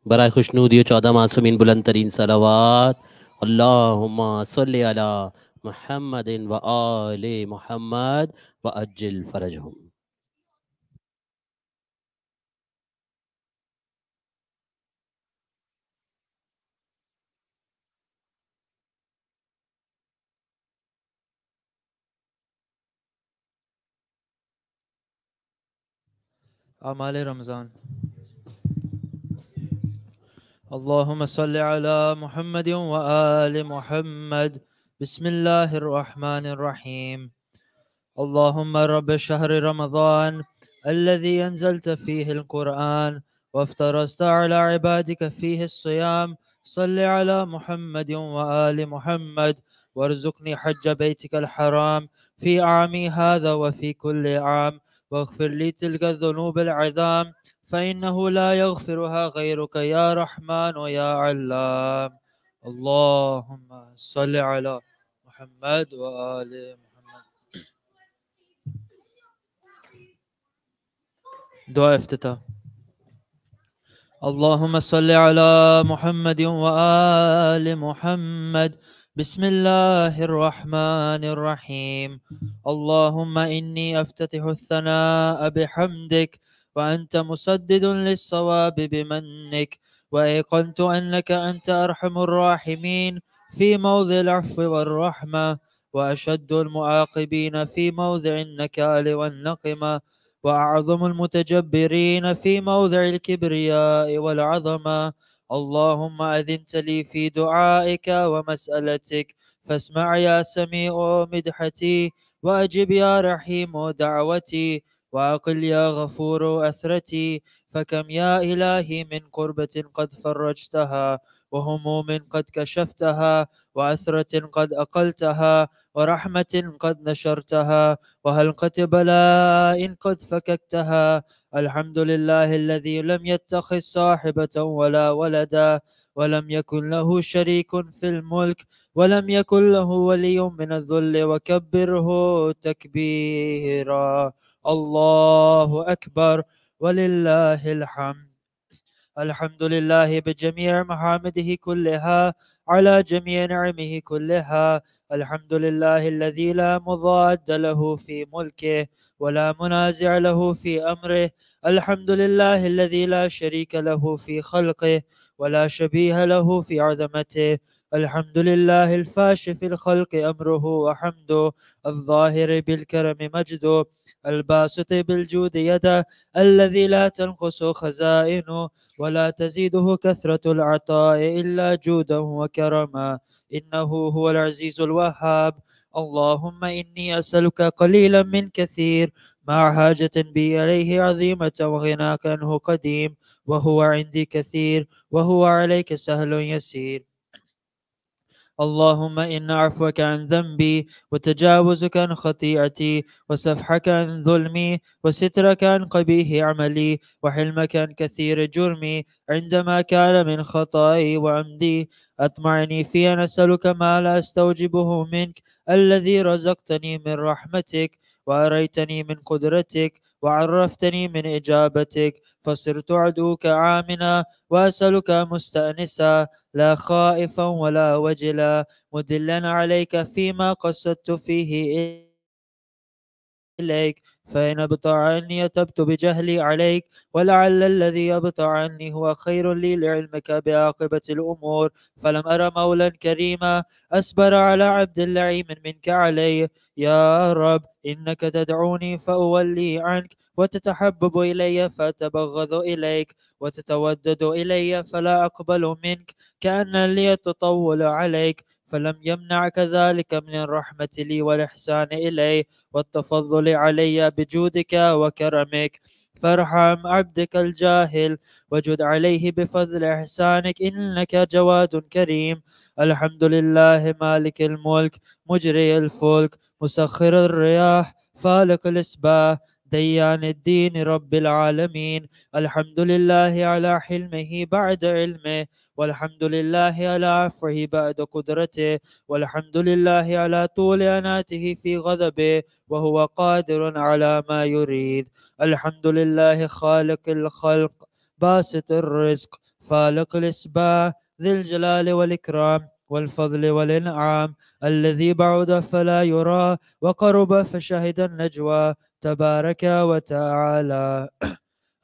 बराए खुशनूदी 14 मासूमीन बुलंद तरीन सलावात। अल्लाहुम्मा सल्ली अला मुहम्मदिन व आले मुहम्मद व अज्जिल फरजहुम। अमाल-ए-रमज़ान। अल्लाहुम्मा सल्ली अला मुहम्मद व आले मुहम्मद। बिस्मिल्लाहिर्रहमानिर्रहीम। اللهم رب شهر رمضان الذي أنزلت فيه القرآن وافترضت على عبادك فيه الصيام، صل على محمد وآل محمد وارزقني حج بيتك الحرام في عامي هذا وفي كل عام، واغفر لي تلك الذنوب العظام فإنه لا يغفرها غيرك يا رحمن ويا علام. اللهم صل على محمد وآل محمد. دعاء افتتاح. اللهم صل على محمد وآل محمد. بسم الله الرحمن الرحيم. اللهم إني أفتتح الثناء بحمدك وأنت مسدد للصواب بمنك، وأيقنت أنك أنت أرحم الراحمين في موضع العفو والرحمة، وأشد المعاقبين في موضع النكال والنقمة، وأعظم المتجبرين في موضع الكبرياء والعظمة. اللهم أذنت لي في دعائك ومسألتك، فاسمع يا سميع مدحتي، وأجب يا رحيم دعوتي، وأقل يا غفور أثرتي. فكم يا إلهي من قربة قد فرجتها، وهموم قد كشفتها، وأثرة قد أقلتها، ورحمة قد نشرتها، وهلقة بلاء قد فككتها. الحمد لله الذي لم يتخذ صاحبة ولا ولدا، ولم يكن له شريك في الملك، ولم يكن له ولي من الذل، وكبره تكبيرا. الله أكبر ولله الحمد. الحمد لله بجميع محامده كلها على جميع نعمه كلها. الحمد لله الذي لا مضاد له في ملكه ولا منازع له في أمره. الحمد لله الذي لا شريك له في خلقه ولا شبيه له في عظمته. الحمد لله الفاش في الخلق أمره وحمده، الظاهر بالكرم مجده، الباسط بالجود يده، الذي لا تنقص خزائنه ولا تزيده كثرة العطاء إلا جودا وكرما، إنه هو العزيز الوهاب. اللهم إني أسألك قليلا من كثير، مع حاجة بي إليه عظيمة، وغناك عنه قديم، وهو عندي كثير، وهو عليك سهل يسير. اللهم إن عفوك عن ذنبي، وتجاوزك عن خطيئتي، وسفحك عن ظلمي، وسترك عن قبيح عملي، وحلمك عن كثير جرمي، عندما كان من خطائي وعمدي. أطمعني في أن أسألك ما لا أستوجبه منك، الذي رزقتني من رحمتك، وأريتني من قدرتك، وعرفتني من إجابتك، فصرت عدوك عامنا، وأسألك مستأنسا، لا خائفا ولا وجلا، مدلا عليك فيما قصدت فيه إليك. فإن أبطأ عني تبت بجهلي عليك، ولعل الذي يبطأ عني هو خير لي لعلمك بعاقبة الأمور. فلم أر مولا كريما أصبر على عبد لعيم منك عليه. يا رب إنك تدعوني فأولي عنك، وتتحبب إلي فأتبغض إليك، وتتودد إلي فلا أقبل منك، كأن لي التطول عليك. فلم يمنعك ذلك من الرحمة لي والإحسان إلي والتفضل علي بجودك وكرمك. فارحم عبدك الجاهل، وجد عليه بفضل إحسانك، إنك جواد كريم. الحمد لله مالك الملك، مجري الفلك، مسخر الرياح، فالق الإصباح، ديان الدين، رب العالمين. الحمد لله على حلمه بعد علمه، والحمد لله على عفوه بعد قدرته، والحمد لله على طول أناته في غضبه، وهو قادر على ما يريد. الحمد لله خالق الخلق، باسط الرزق، فالق الإصباح ذي الجلال والإكرام والفضل والإنعام، الذي بعد فلا يرى وقرب فشهد النجوى، تبارك وتعالى.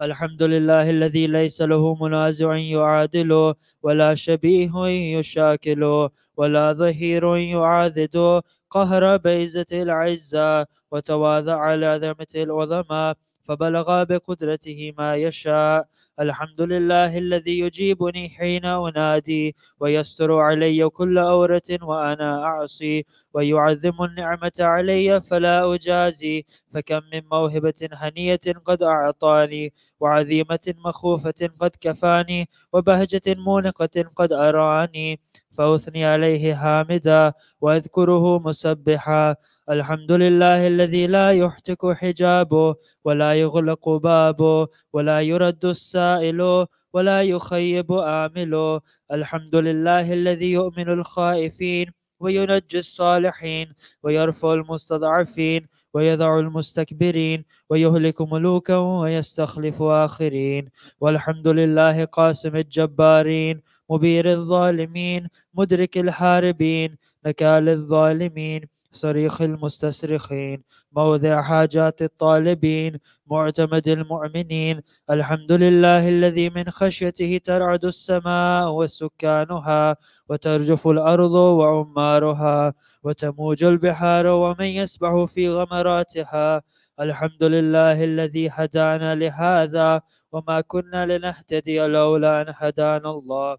الحمد لله الذي ليس له منازع يعادله، ولا شبيه يشاكله، ولا ظهير يعاذده، قهر بيزة العزة وتواضع على عظمته العظمى، فبلغ بقدرته ما يشاء. الحمد لله الذي يجيبني حين أنادي، ويستر علي كل أورة وأنا أعصي، ويعظم النعمة علي فلا أجازي. فكم من موهبة هنية قد أعطاني، وعزيمة مخوفة قد كفاني، وبهجة مونقة قد أراني، فأثني عليه حامدا وأذكره مسبحا. الحمد لله الذي لا يحتك حجابه، ولا يغلق بابه، ولا يرد السائل، ولا يخيب آمله. الحمد لله الذي يؤمن الخائفين وينجي الصالحين، ويرفع المستضعفين ويضع المستكبرين، ويهلك ملوكا ويستخلف آخرين. والحمد لله قاسم الجبارين، مبير الظالمين، مدرك الحاربين، نكال الظالمين، صريخ المستصرخين، موضع حاجات الطالبين، معتمد المؤمنين. الحمد لله الذي من خشيته ترعد السماء وسكانها، وترجف الأرض وعمارها، وتموج البحار ومن يسبح في غمراتها. الحمد لله الذي هدانا لهذا، وما كنا لنهتدي لولا أن هدانا الله.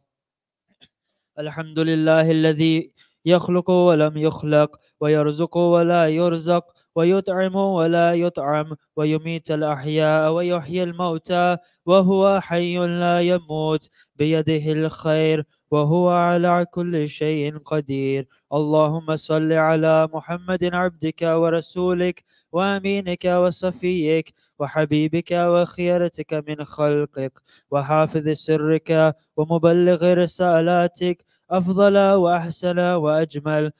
الحمد لله الذي يخلق ولم يخلق، ويرزق ولا يرزق، ويطعم ولا يطعم، ويميت الأحياء ويحيي الموتى، وهو حي لا يموت، بيده الخير، وهو على كل شيء قدير. اللهم صل على محمد عبدك ورسولك وأمينك وصفيك وحبيبك وخيرتك من خلقك، وحافظ سرك ومبلغ رسالاتك، أفضل وأحسن وأجمل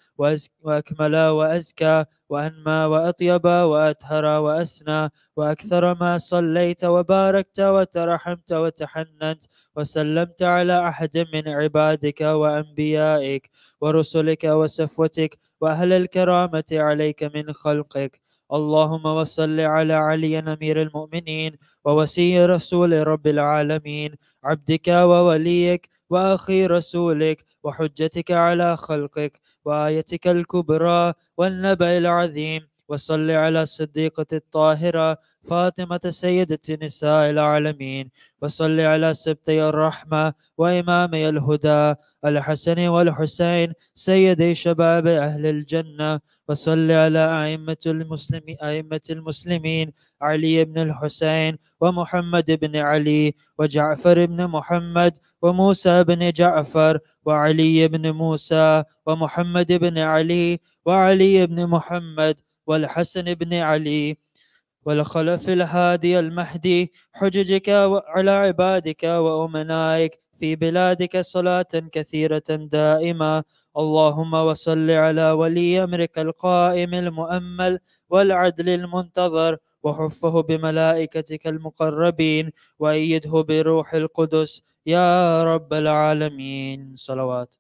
وأكمل وأزكى وأنمى وأطيب وأطهر وأسنى، وأكثر ما صليت وباركت وترحمت وتحننت وسلمت على أحد من عبادك وأنبيائك ورسلك وسفوتك وأهل الكرامة عليك من خلقك. اللهم وصل على علي أمير المؤمنين ووسي رسول رب العالمين، عبدك ووليك وأخي رسولك وحجتك على خلقك وآيتك الكبرى والنبأ العظيم. وصل على الصديقة الطاهرة فاطمة سيدة نساء العالمين، وصل على سبتي الرحمة وإمامي الهدى الحسن والحسين سيدي شباب أهل الجنة. وصل على أئمة المسلمين علي بن الحسين ومحمد بن علي وجعفر بن محمد وموسى بن جعفر وعلي بن موسى ومحمد بن علي وعلي بن محمد والحسن بن علي والخلف الهادي المهدي، حججك على عبادك وأمنائك في بلادك صلاة كثيرة دائمة. اللهم وصل على ولي أمرك القائم المؤمل والعدل المنتظر، وحفه بملائكتك المقربين، وأيده بروح القدس يا رب العالمين. صلوات.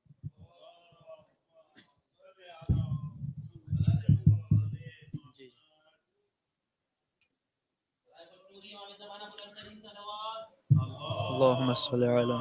اللهم صل على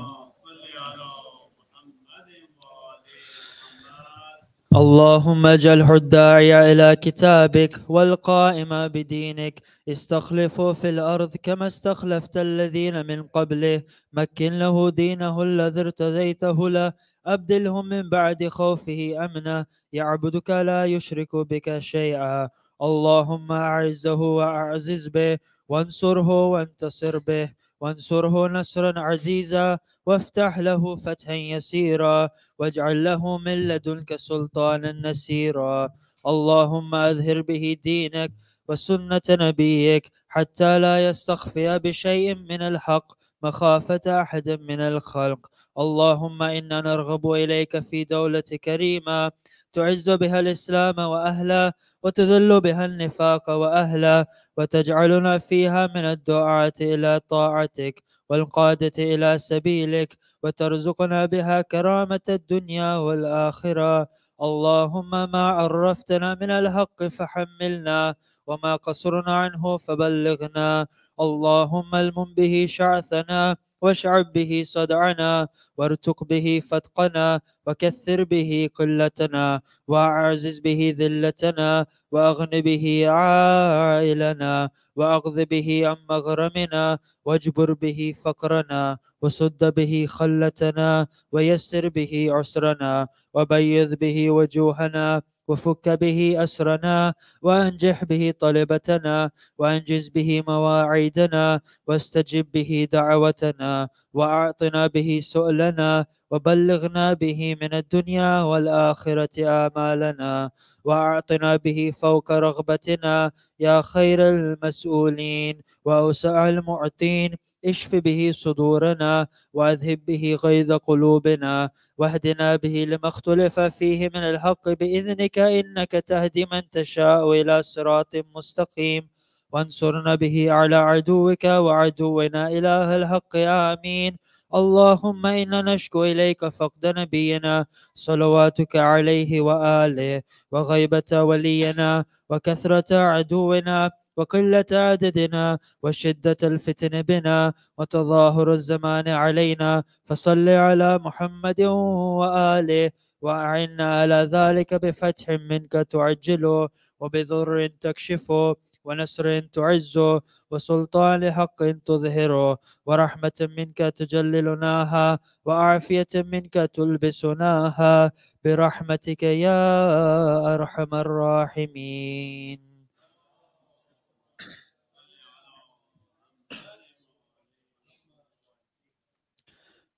اللهم اجعله الداعي إلى كتابك والقائم بدينك، استخلفه في الأرض كما استخلفت الذين من قبله، مكن له دينه الذي ارتضيته له، أبدلهم من بعد خوفه أمنا، يعبدك لا يشرك بك شيئا. اللهم أعزه وأعزز به، وانصره وانتصر به، وانصره نصرا عزيزا، وافتح له فتحا يسيرا، واجعل له من لدنك سلطانا نسيرا. اللهم أظهر به دينك وسنة نبيك، حتى لا يستخفي بشيء من الحق مخافة أحد من الخلق. اللهم إنا نرغب إليك في دولة كريمة تعز بها الإسلام وأهله، وتذل بها النفاق وأهله، وتجعلنا فيها من الدعاة إلى طاعتك والقادة إلى سبيلك، وترزقنا بها كرامة الدنيا والآخرة. اللهم ما عرفتنا من الحق فحملنا، وما قصرنا عنه فبلغنا. اللهم المن به شعثنا، واشعب به صدعنا، وارتق به فتقنا، وكثر به قلتنا، وأعزز به ذلتنا، وأغن به عائلنا، وأغض به عن مغرمنا، واجبر به فقرنا، وسد به خلتنا، ويسر به عسرنا، وبيض به وجوهنا، وفك به أسرنا، وأنجح به طلبتنا، وأنجز به مواعيدنا، واستجب به دعوتنا، وأعطنا به سؤلنا، وبلغنا به من الدنيا والآخرة آمالنا، وأعطنا به فوق رغبتنا يا خير المسؤولين وأوسع المعطين. اشف به صدورنا، وأذهب به غيظ قلوبنا، واهدنا به لما اختلف فيه من الحق بإذنك، إنك تهدي من تشاء إلى صراط مستقيم. وانصرنا به على عدوك وعدونا إله الحق، آمين. اللهم إنا نشكو إليك فقد نبينا صلواتك عليه وآله، وغيبة ولينا، وكثرة عدونا، وقلة عددنا، وشدة الفتن بنا، وتظاهر الزمان علينا. فصل على محمد وآله، وأعنا على ذلك بفتح منك تعجله، وبضر تكشفه، ونصر تعزه، وسلطان حق تظهره، ورحمة منك تجللناها، وعافية منك تلبسناها، برحمتك يا أرحم الراحمين.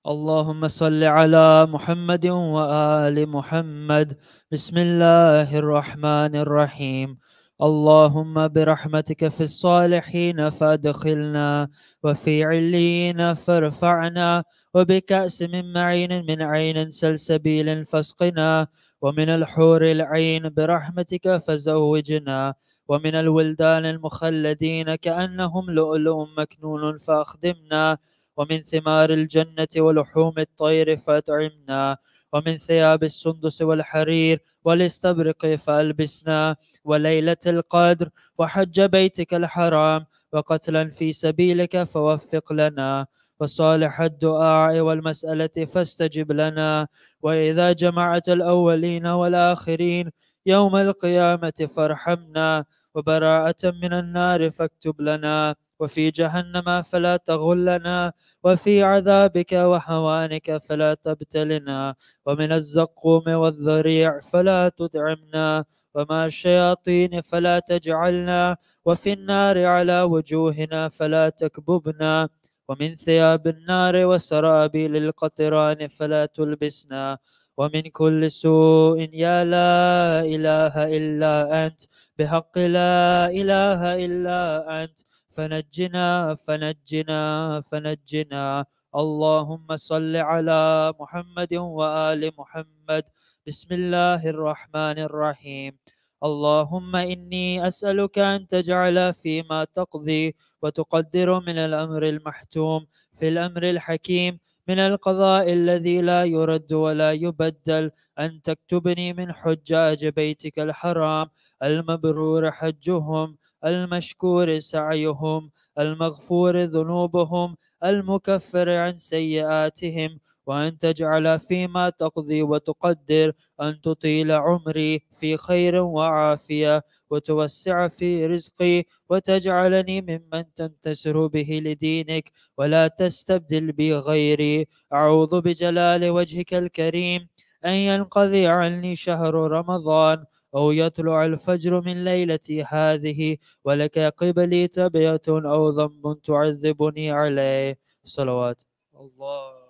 اللهم صل على محمد وآل محمد. بسم الله الرحمن الرحيم. اللهم برحمتك في الصالحين فادخلنا، وفي عليين فارفعنا، وبكأس من معين من عين سلسبيل فاسقنا، ومن الحور العين برحمتك فزوجنا، ومن الولدان المخلدين كأنهم لؤلؤ مكنون فأخدمنا، ومن ثمار الجنة ولحوم الطير فأطعمنا، ومن ثياب السندس والحرير والاستبرق فألبسنا، وليلة القدر، وحج بيتك الحرام، وقتلا في سبيلك فوفق لنا، وصالح الدعاء والمسألة فاستجب لنا، وإذا جمعت الأولين والآخرين يوم القيامة فارحمنا، وبراءة من النار فاكتب لنا، وفي جهنم فلا تغلنا، وفي عذابك وهوانك فلا تبتلنا، ومن الزقوم والذريع فلا تطعمنا، ومع الشياطين فلا تجعلنا، وفي النار على وجوهنا فلا تكببنا، ومن ثياب النار وسرابيل القطران فلا تلبسنا، ومن كل سوء يا لا إله إلا أنت، بحق لا إله إلا أنت، فنجنا فنجنا فنجنا. اللهم صل على محمد وآل محمد. بسم الله الرحمن الرحيم. اللهم إني أسألك أن تجعل فيما تقضي وتقدر من الأمر المحتوم في الأمر الحكيم من القضاء الذي لا يرد ولا يبدل، أن تكتبني من حجاج بيتك الحرام المبرور حجهم، المشكور سعيهم، المغفور ذنوبهم، المكفر عن سيئاتهم، وأن تجعل فيما تقضي وتقدر أن تطيل عمري في خير وعافية، وتوسع في رزقي، وتجعلني ممن تنتصر به لدينك، ولا تستبدل بي غيري. أعوذ بجلال وجهك الكريم أن ينقضي عني شهر رمضان، أو يطلع الفجر من ليلتي هذه، ولك قبلي تبية أو ذنب تعذبني عليه. صلوات الله.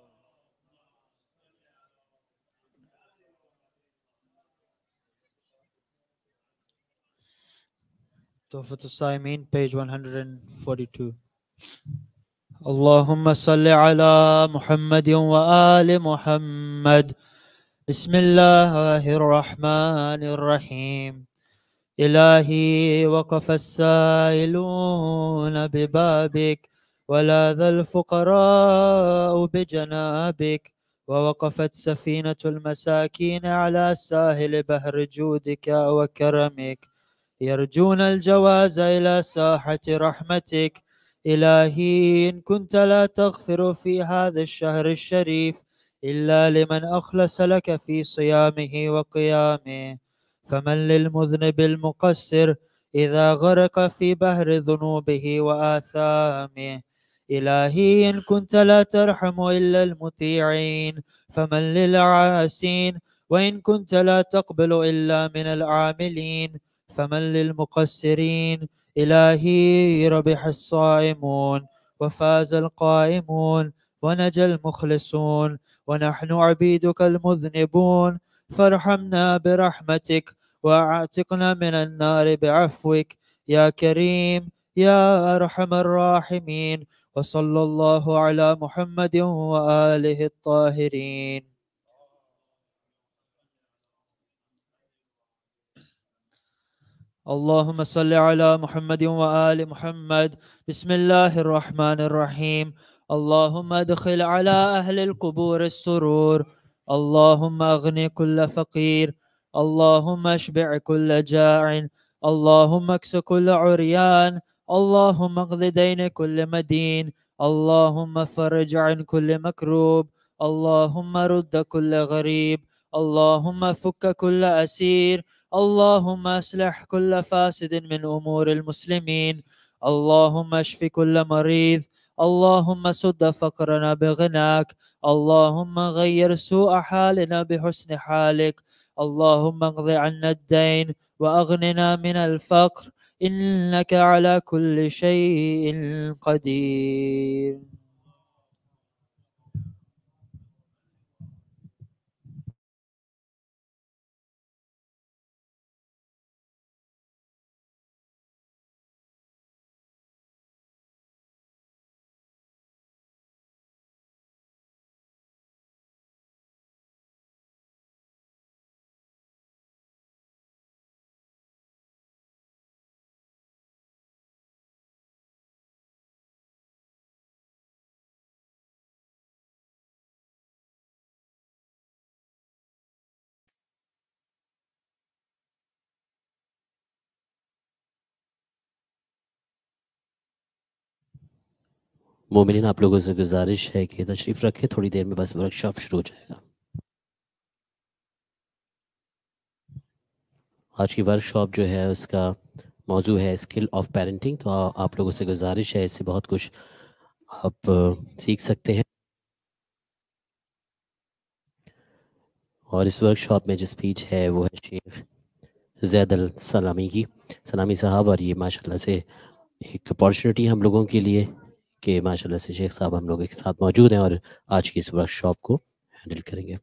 تحفة الصائمين page 142. اللهم صل على محمد وآل محمد. بسم الله الرحمن الرحيم. إلهي وقف السائلون ببابك، ولاذ الفقراء بجنابك، ووقفت سفينة المساكين على ساحل بحر جودك وكرمك، يرجون الجواز إلى ساحة رحمتك. إلهي إن كنت لا تغفر في هذا الشهر الشريف إلا لمن أخلص لك في صيامه وقيامه، فمن للمذنب المقصر إذا غرق في بحر ذنوبه وآثامه. إلهي إن كنت لا ترحم إلا المطيعين فمن للعاسين، وإن كنت لا تقبل إلا من العاملين فمن للمقصرين. إلهي ربح الصائمون وفاز القائمون ونجا المخلصون، ونحن عبيدك المذنبون، فارحمنا برحمتك واعتقنا من النار بعفوك يا كريم يا أرحم الراحمين. وصلى الله على محمد وآله الطاهرين. اللهم صل على محمد وآل محمد. بسم الله الرحمن الرحيم. اللهم ادخل على أهل القبور السرور، اللهم أغني كل فقير، اللهم اشبع كل جاع، اللهم اكس كل عريان، اللهم اقض دين كل مدين، اللهم فرج عن كل مكروب، اللهم رد كل غريب، اللهم فك كل أسير، اللهم اصلح كل فاسد من امور المسلمين، اللهم اشف كل مريض، اللهم سد فقرنا بغناك، اللهم غير سوء حالنا بحسن حالك، اللهم اقض عنا الدين واغننا من الفقر، انك على كل شيء قدير. मोमिनीन आप लोगों से गुजारिश है कि तशरीफ़ रखें, थोड़ी देर में बस वर्कशॉप शुरू हो जाएगा। आज की वर्कशॉप जो है उसका मौजू है स्किल ऑफ पेरेंटिंग। तो आप लोगों से गुजारिश है, इससे बहुत कुछ आप सीख सकते हैं। और इस वर्कशॉप में जो स्पीच है वो है शेख जैद अल सलामी की, सलामी साहब। और ये माशाल्लाह से एक अपॉर्चुनिटी हम लोगों के लिए कि माशाल्लाह से शेख साहब हम लोग एक साथ मौजूद हैं और आज की इस वर्कशॉप को हैंडल करेंगे।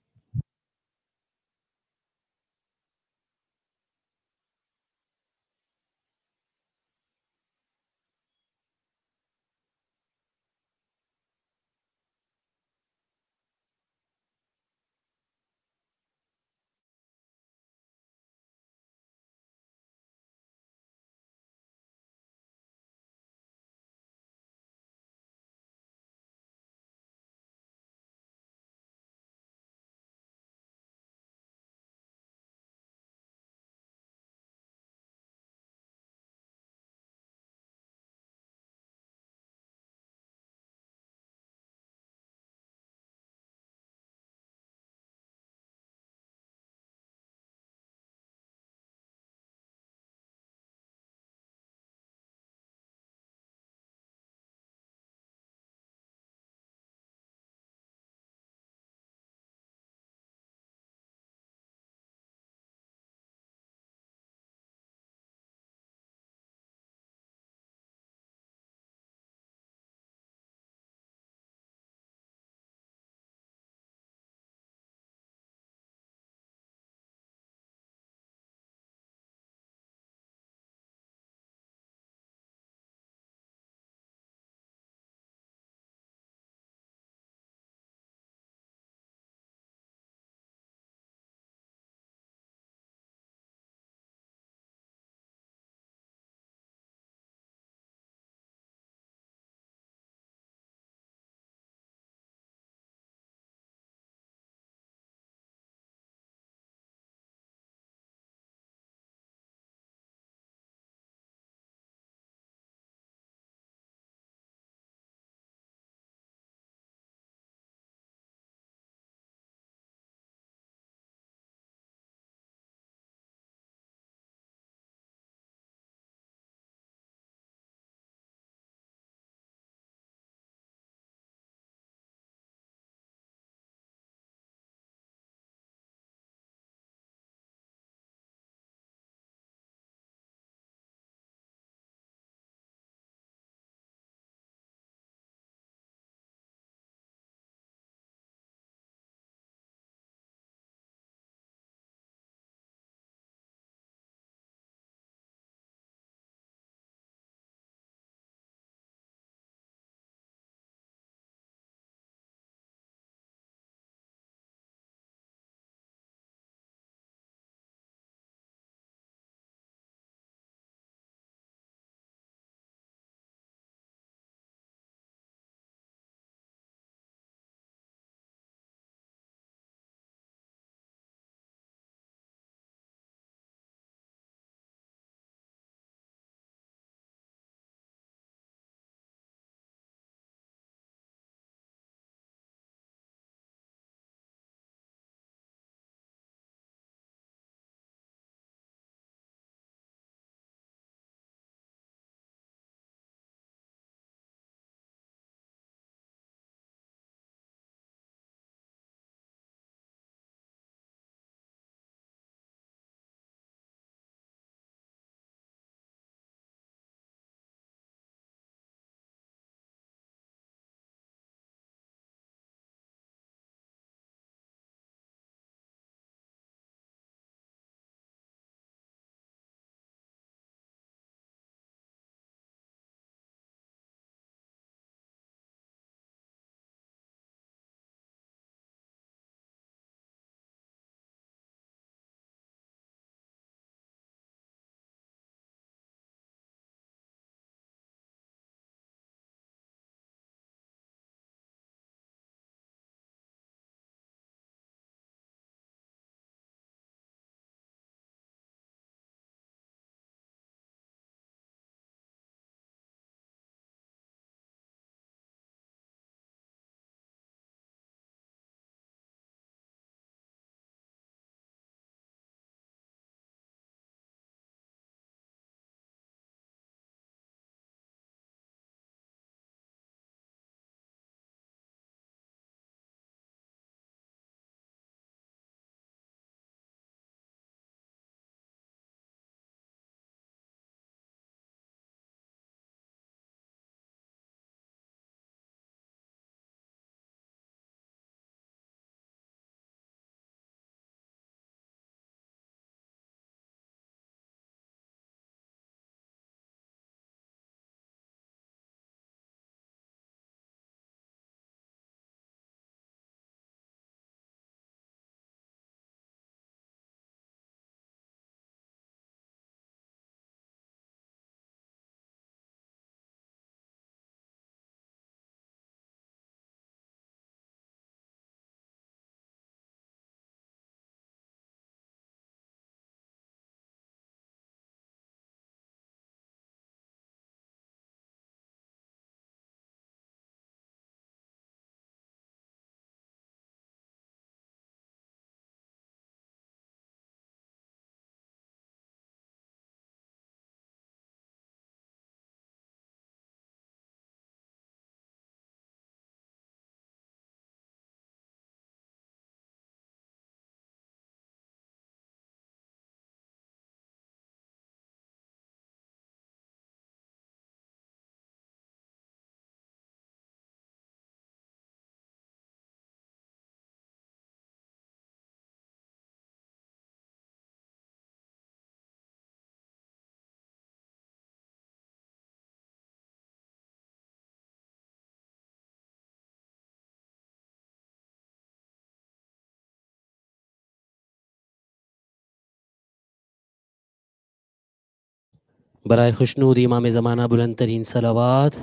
बराए खुशनूद इमाम ज़माना बुलंद तरीन सलावात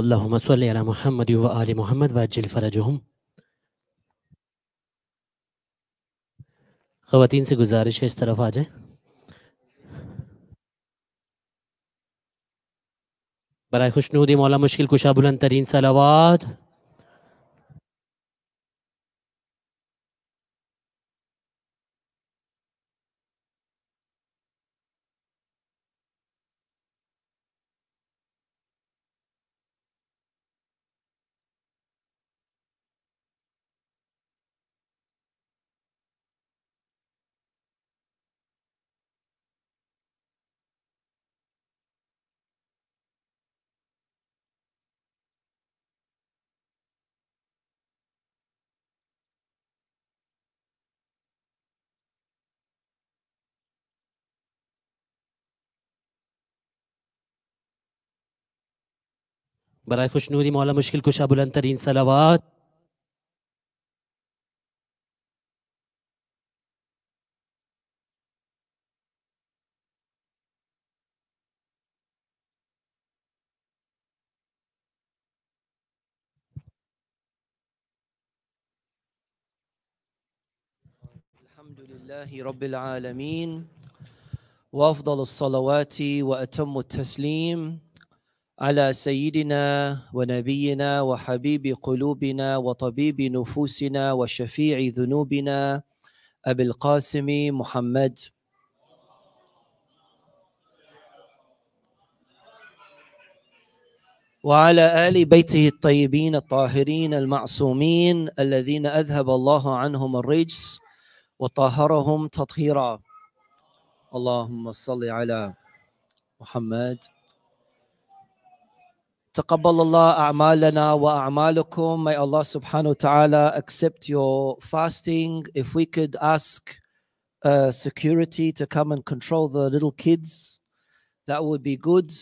अल्लाहुम्मा सल्लि अला मुहम्मद व आले मुहम्मद वअज्जिल फरजहुम। ख़वातीन से गुजारिश है इस तरफ आ जाए। बराए खुशनूद मौला मुश्किल कुशा बुलंद तरीन सलावात। बराए खुशनूद मौला मुश्किल कुशा बुलंद तरीन सलावात। Alhamdulillahi Rabbil Alameen wa afdal as-salawati wa atammu at-taslim ala sayyidina wa nabiyyina wa habibi qulubina wa tabibi nufusina wa shafi'i dhunubina Abil Qasimi Muhammad وعلى آل بيته الطيبين الطاهرين المعصومين الذين أذهب الله عنهم الرجس وطهرهم تطهيرا اللهم صل على محمد. تقبل الله أعمالنا وأعمالكم. May Allah subhanahu wa ta'ala accept your fasting. If we could ask security to come and control the little kids, that would be good.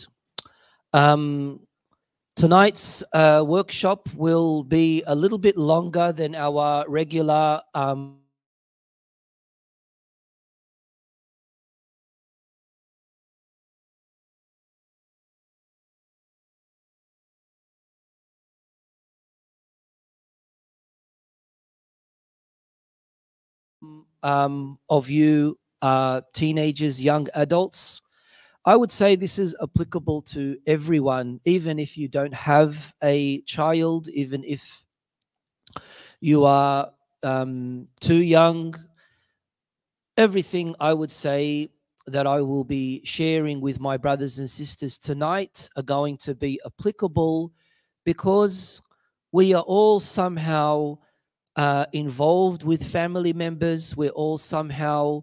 Tonight's workshop will be a little bit longer than our regular of you teenagers, young adults. I would say this is applicable to everyone, even if you don't have a child, even if you are too young. Everything I would say that I will be sharing with my brothers and sisters tonight are going to be applicable because we are all somehow involved with family members. We're all somehow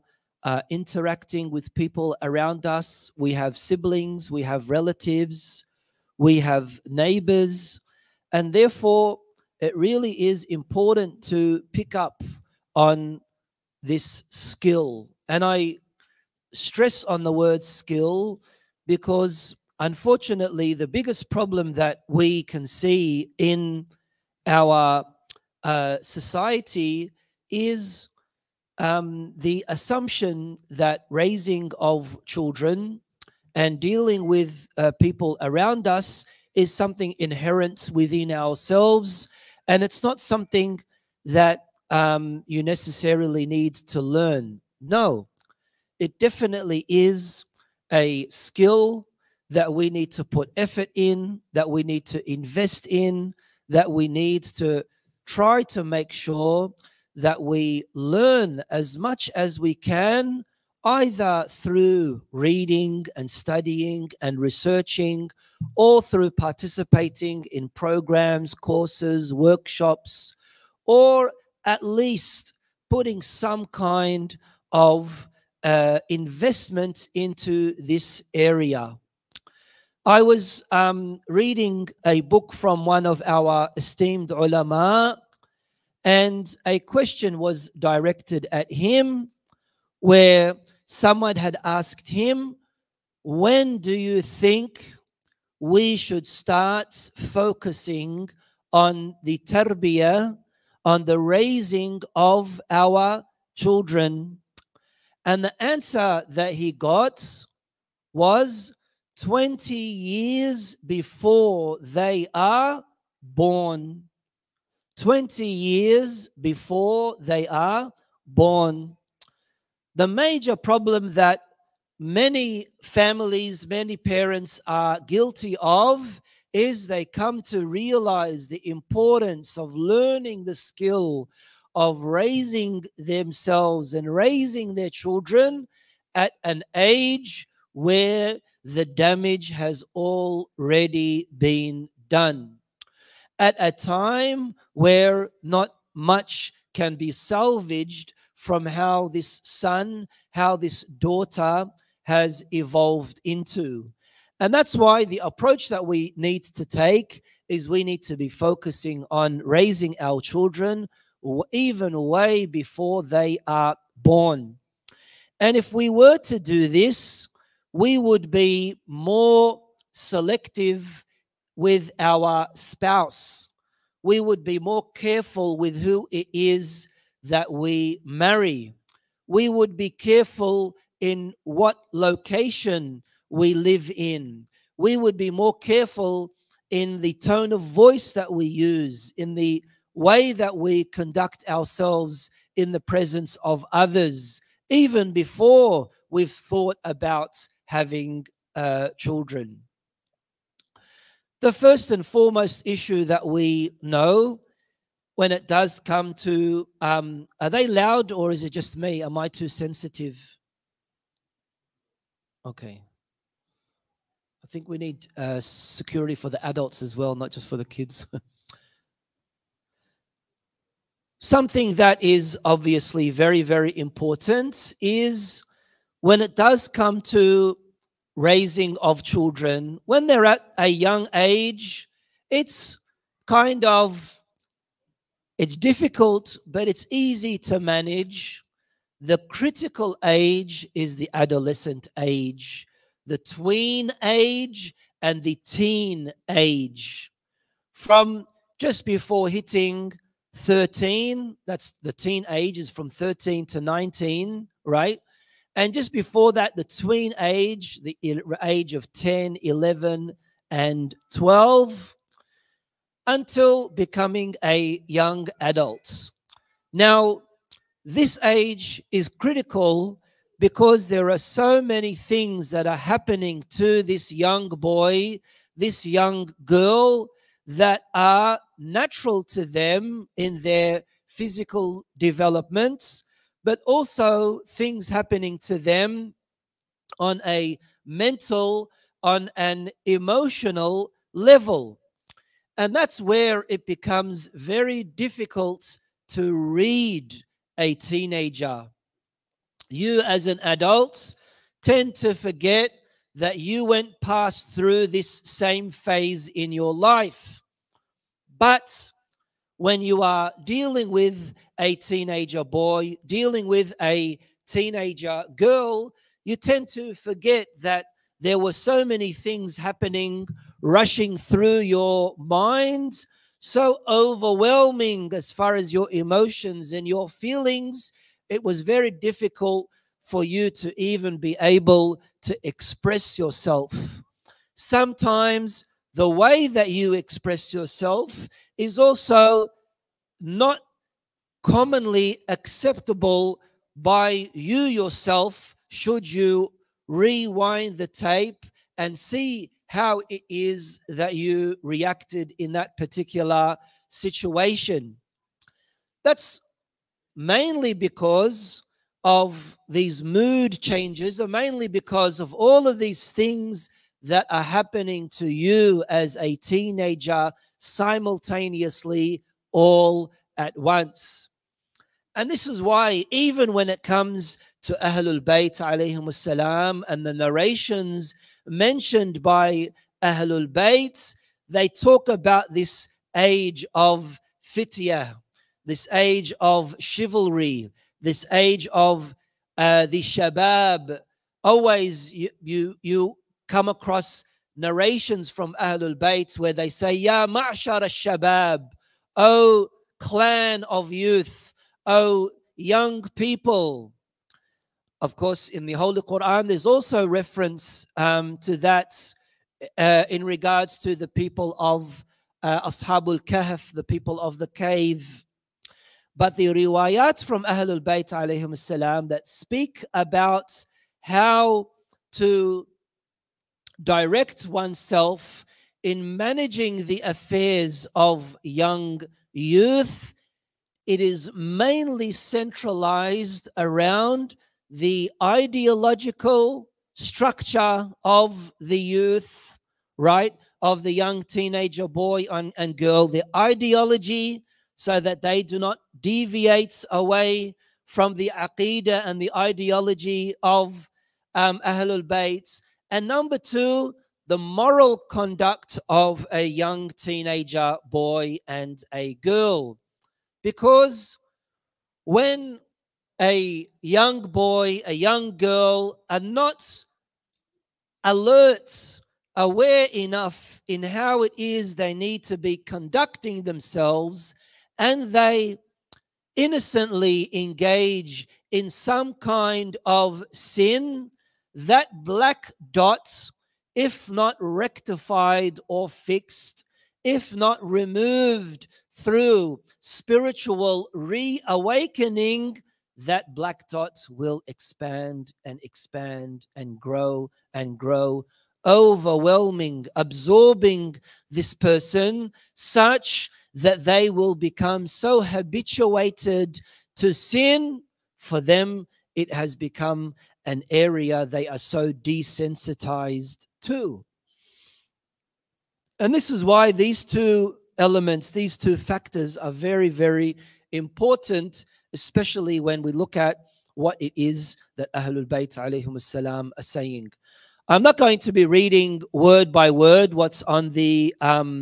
interacting with people around us. We have siblings, we have relatives, we have neighbors, and therefore it really is important to pick up on this skill. And I stress on the word skill because unfortunately the biggest problem that we can see in our society is the assumption that raising of children and dealing with people around us is something inherent within ourselves, and it's not something that you necessarily need to learn. No, it definitely is a skill that we need to put effort in, that we need to invest in, that we need to try to make sure that we learn as much as we can, either through reading and studying and researching, or through participating in programs, courses, workshops, or at least putting some kind of investment into this area. I was reading a book from one of our esteemed ulama, and a question was directed at him where someone had asked him, when do you think we should start focusing on the tarbiyah, on the raising of our children? And the answer that he got was 20 years before they are born. 20 years before they are born. The major problem that many families, many parents are guilty of is they come to realize the importance of learning the skill of raising themselves and raising their children at an age where the damage has already been done, at a time where not much can be salvaged from how this son, how this daughter has evolved into. And that's why the approach that we need to take is we need to be focusing on raising our children even way before they are born. And if we were to do this, we would be more selective with our spouse. We would be more careful with who it is that we marry. We would be careful in what location we live in. We would be more careful in the tone of voice that we use, in the way that we conduct ourselves in the presence of others, even before we've thought about having children. The first and foremost issue that we know when it does come to, are they loud or is it just me? Am I too sensitive? Okay. I think we need security for the adults as well, not just for the kids. Something that is obviously very, very important is when it does come to raising of children, when they're at a young age, it's difficult, but it's easy to manage. The critical age is the adolescent age, the tween age, and the teen age. From just before hitting 13, that's the teen age, is from 13 to 19, right? And just before that, the tween age, the age of 10, 11, and 12, until becoming a young adult. Now, this age is critical because there are so many things that are happening to this young boy, this young girl, that are natural to them in their physical development, but also things happening to them on a mental, on an emotional level. And that's where it becomes very difficult to read a teenager. You as an adult tend to forget that you went past through this same phase in your life. But when you are dealing with a teenager boy, dealing with a teenager girl, you tend to forget that there were so many things happening, rushing through your mind, so overwhelming as far as your emotions and your feelings. It was very difficult for you to even be able to express yourself. Sometimes the way that you express yourself is also not commonly acceptable by you yourself, should you rewind the tape and see how it is that you reacted in that particular situation. That's mainly because of these mood changes, or mainly because of all of these things that are happening to you as a teenager simultaneously, all at once. And this is why even when it comes to Ahlul Bayt alayhim salam and the narrations mentioned by Ahlul Bayt, they talk about this age of fityah, this age of chivalry, this age of the shabab. Always you come across narrations from Ahlul Bayt where they say, Ya ma'shar al-shabab, O clan of youth, O young people. Of course, in the Holy Quran, there's also reference to that in regards to the people of Ashabul Kahf, the people of the cave. But the riwayat from Ahlul Bayt alayhim salam that speak about how to direct oneself in managing the affairs of young youth, it is mainly centralized around the ideological structure of the youth, right? Of the young teenager boy and girl, the ideology, so that they do not deviate away from the aqidah and the ideology of Ahlul Bayt. And number two, the moral conduct of a young teenager boy and a girl. Because when a young boy, a young girl are not alert, aware enough in how it is they need to be conducting themselves, and they innocently engage in some kind of sin, that black dot, if not rectified or fixed, if not removed through spiritual reawakening, that black dot will expand and expand and grow, overwhelming, absorbing this person, such that they will become so habituated to sin. For them, it has become an area they are so desensitized to. And this is why these two elements, these two factors are very, very important, especially when we look at what it is that Ahlul Bayt alayhim salam are saying. I'm not going to be reading word by word what's on the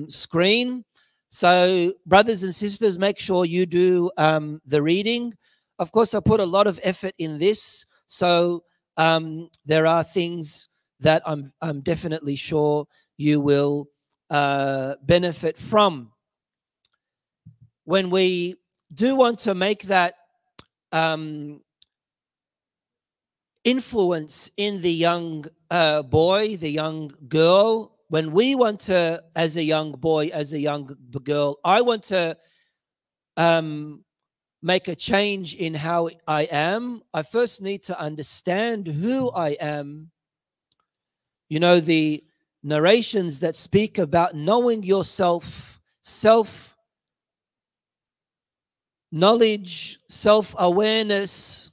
screen. So brothers and sisters, make sure you do the reading. Of course, I put a lot of effort in this. So there are things that I'm definitely sure you will benefit from. When we do want to make that influence in the young boy, the young girl, when we want to, as a young boy, as a young girl, I want to make a change in how I am, I first need to understand who I am. You know, the narrations that speak about knowing yourself, self-knowledge, self-awareness,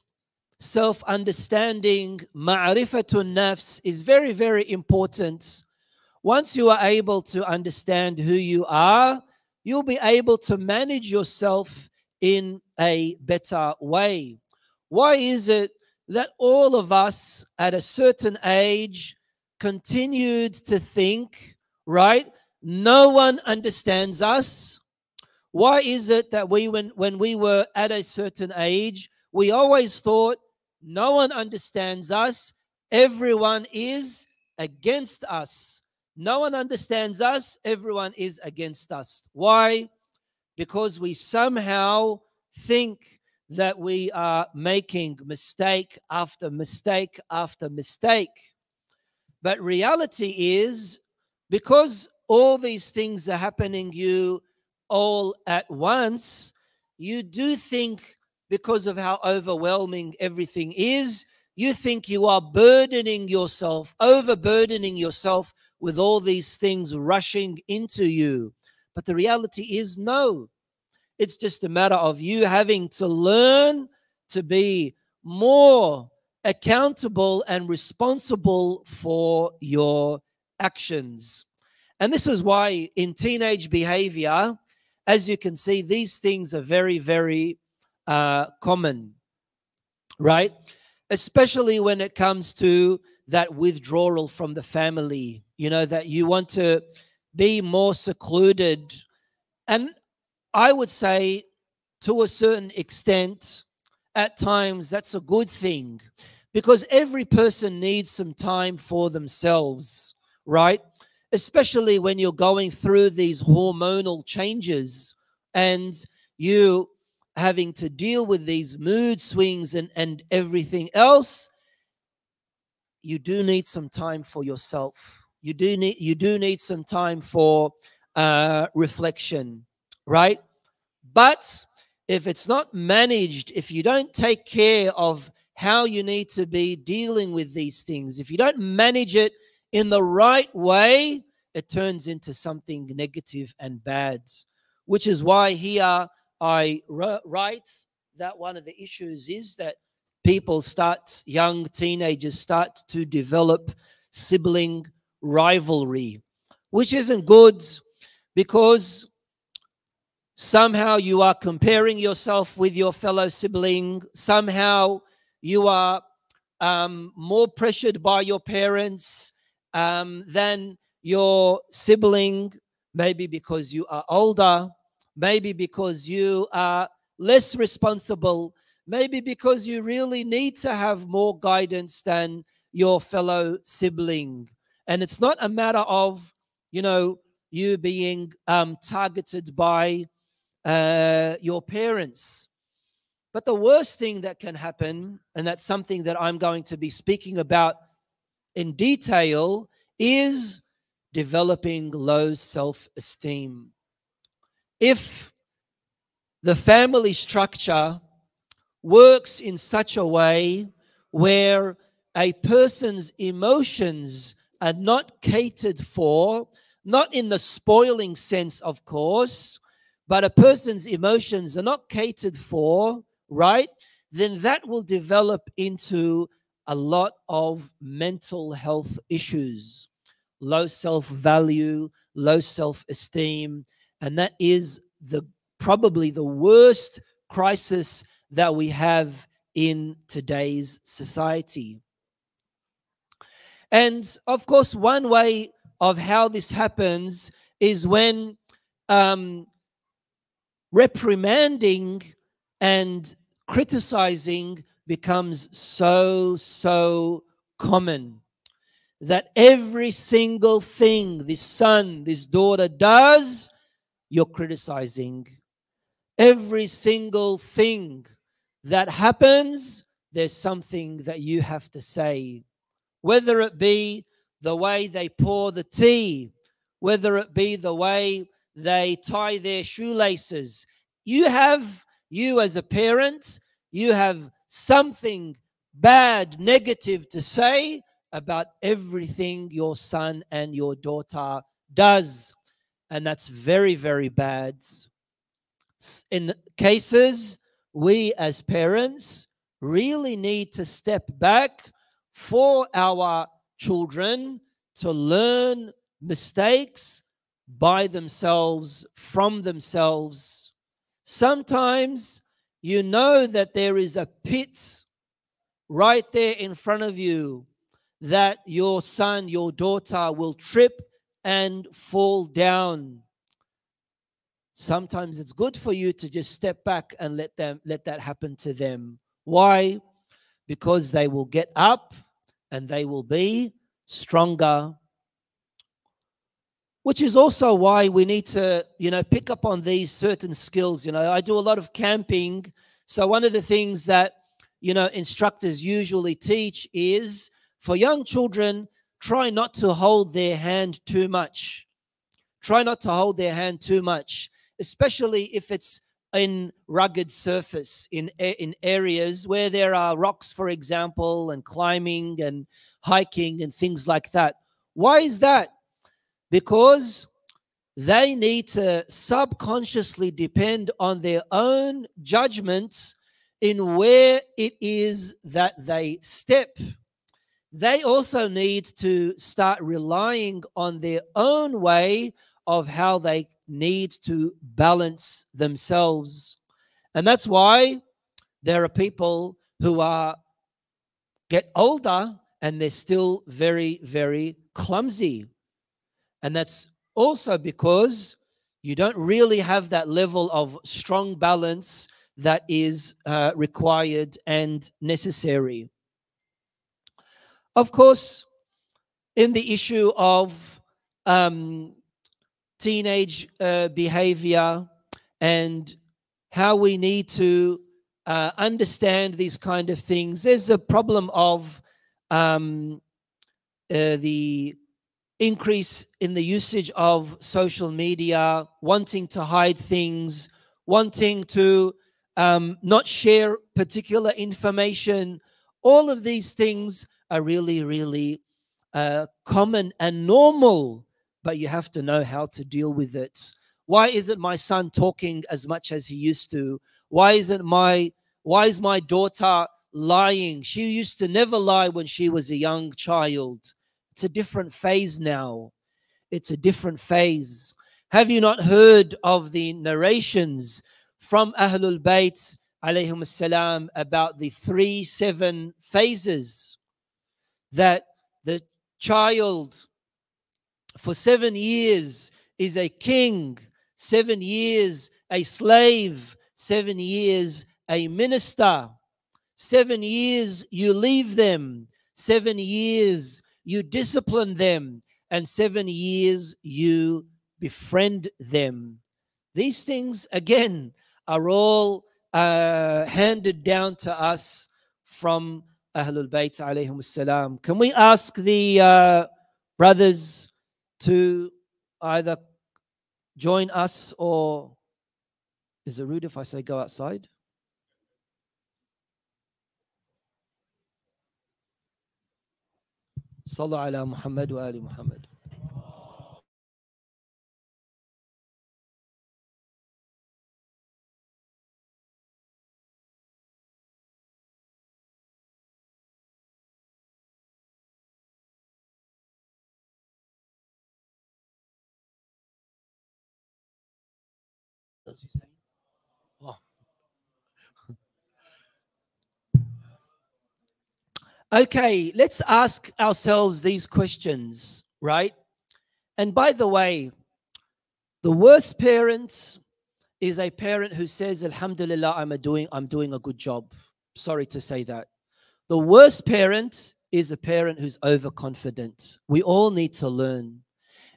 self-understanding, ma'rifatun nafs is very, very important. Once you are able to understand who you are, you'll be able to manage yourself in a better way. Why is it that all of us at a certain age continued to think, right, no one understands us? Why is it that when we were at a certain age, we always thought no one understands us, everyone is against us? No one understands us, everyone is against us. Why? Because we somehow think that we are making mistake after mistake after mistake. But reality is, because all these things are happening you all at once, you do think, because of how overwhelming everything is, you think you are burdening yourself, overburdening yourself with all these things rushing into you. But the reality is, no. It's just a matter of you having to learn to be more accountable and responsible for your actions. And this is why in teenage behavior, as you can see, these things are very, very common, right? Especially when it comes to that withdrawal from the family, you know, that you want to be more secluded. And I would say, to a certain extent, at times, that's a good thing, because every person needs some time for themselves, right? Especially when you're going through these hormonal changes and you having to deal with these mood swings and everything else. you do need some time for yourself. You do need some time for reflection, right? But if it's not managed, if you don't take care of how you need to be dealing with these things, if you don't manage it in the right way, it turns into something negative and bad. Which is why here I write that one of the issues is that young teenagers start to develop sibling rivalry, which isn't good, because somehow you are comparing yourself with your fellow sibling. Somehow you are more pressured by your parents than your sibling, maybe because you are older, maybe because you are less responsible, maybe because you really need to have more guidance than your fellow sibling. And it's not a matter of, you being targeted by your parents. But the worst thing that can happen, and that's something that I'm going to be speaking about in detail, is developing low self-esteem. If the family structure works in such a way where a person's emotions are not catered for, not in the spoiling sense, of course, but a person's emotions are not catered for, right? Then that will develop into a lot of mental health issues, low self-value, low self-esteem, and that is probably the worst crisis that we have in today's society. And of course, one way of how this happens is when reprimanding and criticizing becomes so common, that every single thing this son, this daughter does, you're criticizing. Every single thing that happens, there's something that you have to say. Whether it be the way they pour the tea, whether it be the way they tie their shoelaces, you as a parent, you have something bad, negative to say about everything your son and your daughter does. And that's very, very bad. In cases, we as parents really need to step back for our children to learn mistakes by themselves, from themselves. Sometimes you know that there is a pit right there in front of you that your son, your daughter will trip and fall down. Sometimes it's good for you to just step back and let that happen to them. Why? Because they will get up and they will be stronger. Which is also why we need to, pick up on these certain skills. I do a lot of camping. So one of the things that, instructors usually teach is, for young children, try not to hold their hand too much. Try not to hold their hand too much, especially if it's in rugged surface, in areas where there are rocks, for example, and climbing and hiking and things like that. Why is that? Because they need to subconsciously depend on their own judgments in where it is that they step. They also need to start relying on their own way of how they need to balance themselves. And that's why there are people who get older and they're still very, very clumsy. And that's also because you don't really have that level of strong balance that is required and necessary. Of course, in the issue of teenage behavior and how we need to understand these kind of things, there's a problem of the increase in the usage of social media, wanting to hide things, wanting to not share particular information. All of these things are really, really common and normal, but you have to know how to deal with it. Why isn't my son talking as much as he used to? Why is my daughter lying? She used to never lie when she was a young child. It's a different phase now. It's a different phase. Have you not heard of the narrations from Ahlul Bayt alayhim salam about the 3-7 phases, that the child for 7 years is a king, 7 years a slave, 7 years a minister, 7 years you leave them, 7 years you discipline them, and 7 years you befriend them. These things, again, are all handed down to us from Ahlul Bayt alayhim salam. Can we ask the brothers to either join us, or is it rude if I say go outside? Sallu ala Muhammad wa ali Muhammad. Oh. Okay, let's ask ourselves these questions, right? And by the way, the worst parent is a parent who says, Alhamdulillah, I'm doing a good job. Sorry to say that. The worst parent is a parent who's overconfident. We all need to learn.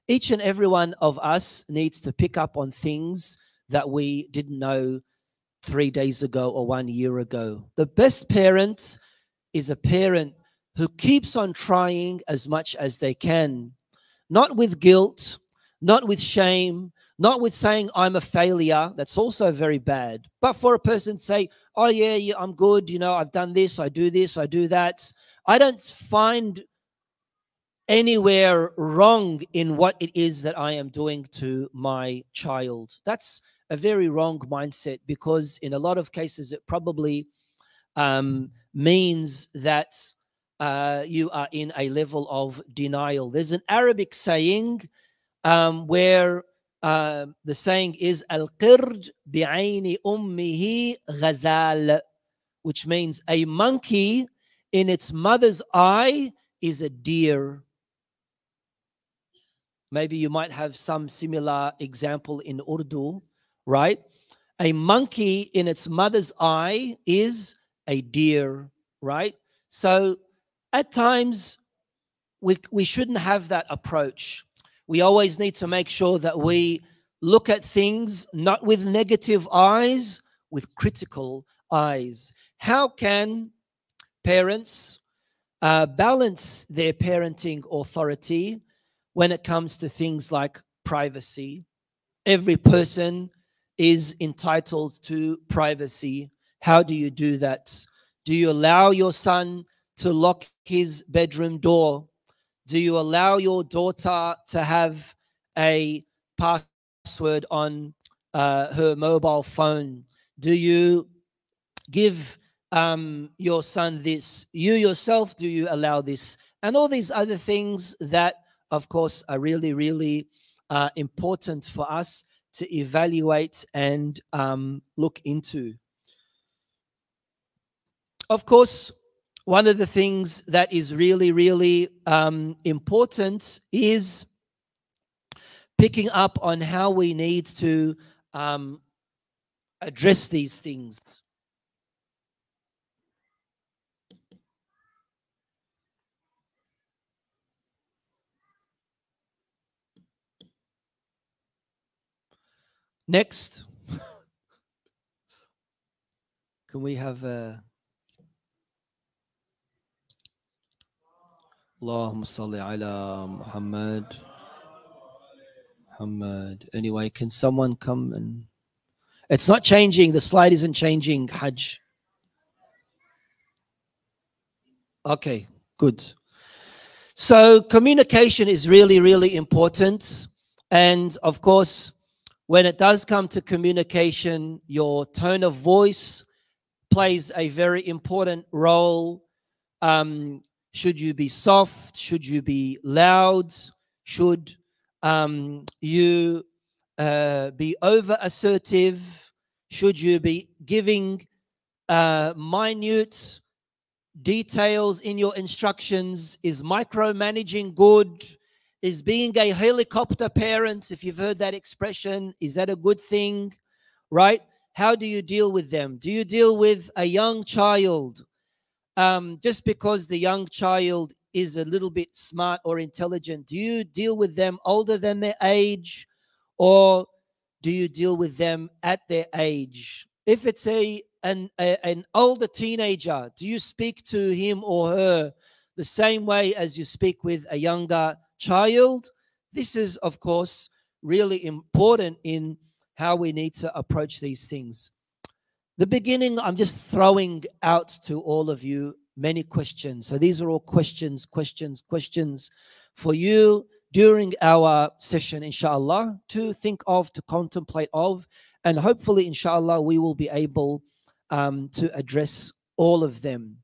Each and every one of us needs to pick up on things that we didn't know 3 days ago or 1 year ago. The best parent is a parent who keeps on trying as much as they can, not with guilt, not with shame, not with saying I'm a failure. That's also very bad. But for a person to say, oh yeah, I'm good, I've done this, I do that. I don't find anywhere wrong in what it is that I am doing to my child. That's a very wrong mindset, because in a lot of cases it probably means that you are in a level of denial. There's an Arabic saying where the saying is al-qird bi'ayni ummihi ghazal, which means a monkey in its mother's eye is a deer. Maybe you might have some similar example in Urdu, right? A monkey in its mother's eye is a deer, right? So at times we shouldn't have that approach. We always need to make sure that we look at things not with negative eyes, with critical eyes. How can parents balance their parenting authority when it comes to things like privacy? Every person is entitled to privacy. How do you do that? Do you allow your son to lock his bedroom door? Do you allow your daughter to have a password on her mobile phone? Do you give your son this? You yourself, do you allow this? And all these other things that, of course, are really, really important for us to evaluate and look into. Of course, one of the things that is really, really important is picking up on how we need to address these things. Next, can we have Allahumma salli ala Muhammad. Muhammad. Anyway, can someone come and... It's not changing. The slide isn't changing, Hajj. Okay, good. So communication is really, really important. And of course, when it does come to communication, your tone of voice plays a very important role. Should you be soft? Should you be loud? Should you be over assertive? Should you be giving minute details in your instructions? Is micromanaging good? Is being a helicopter parent, if you've heard that expression, is that a good thing? Right? How do you deal with them? Do you deal with a young child just because the young child is a little bit smart or intelligent? Do you deal with them older than their age, or do you deal with them at their age? If it's an older teenager, do you speak to him or her the same way as you speak with a younger child? This is, of course, really important in how we need to approach these things. The beginning, I'm just throwing out to all of you many questions. So these are all questions for you during our session, inshallah, to think of, to contemplate of, and hopefully, inshallah, we will be able to address all of them.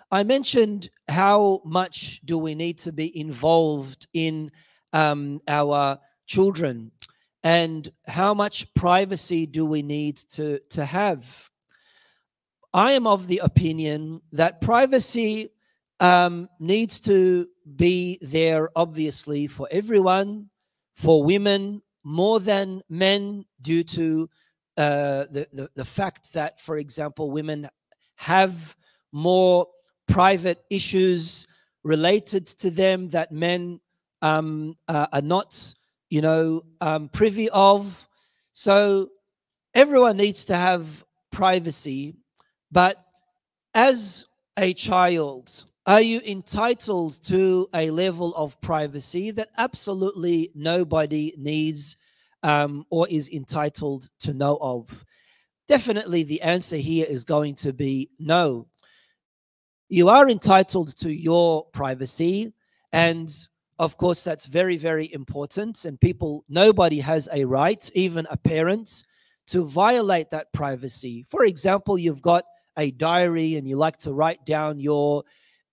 I mentioned how much do we need to be involved in our children, and how much privacy do we need to have. I am of the opinion that privacy needs to be there, obviously, for everyone, for women more than men, due to the fact that, for example, women have more private issues related to them that men are not, privy of. So everyone needs to have privacy, but as a child, are you entitled to a level of privacy that absolutely nobody needs or is entitled to know of? Definitely the answer here is going to be no. You are entitled to your privacy, and of course that's very, very important, and nobody has a right, even a parent, to violate that privacy. For example, you've got a diary and you like to write down your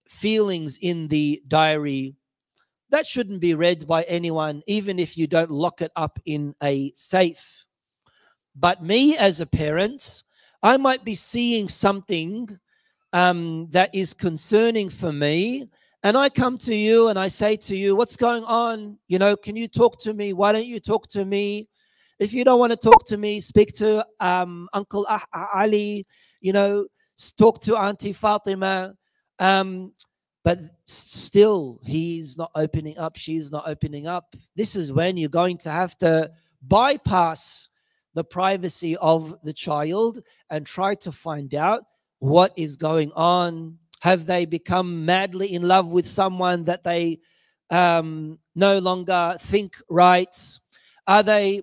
feelings in the diary. That shouldn't be read by anyone, even if you don't lock it up in a safe. But me as a parent, I might be seeing something that is concerning for me, and I come to you and I say to you, what's going on? Can you talk to me? Why don't you talk to me? If you don't want to talk to me, speak to Uncle Ali, talk to Auntie Fatima. But still, he's not opening up, she's not opening up. This is when you're going to have to bypass the privacy of the child and try to find out what is going on. Have they become madly in love with someone that they no longer think right? Are they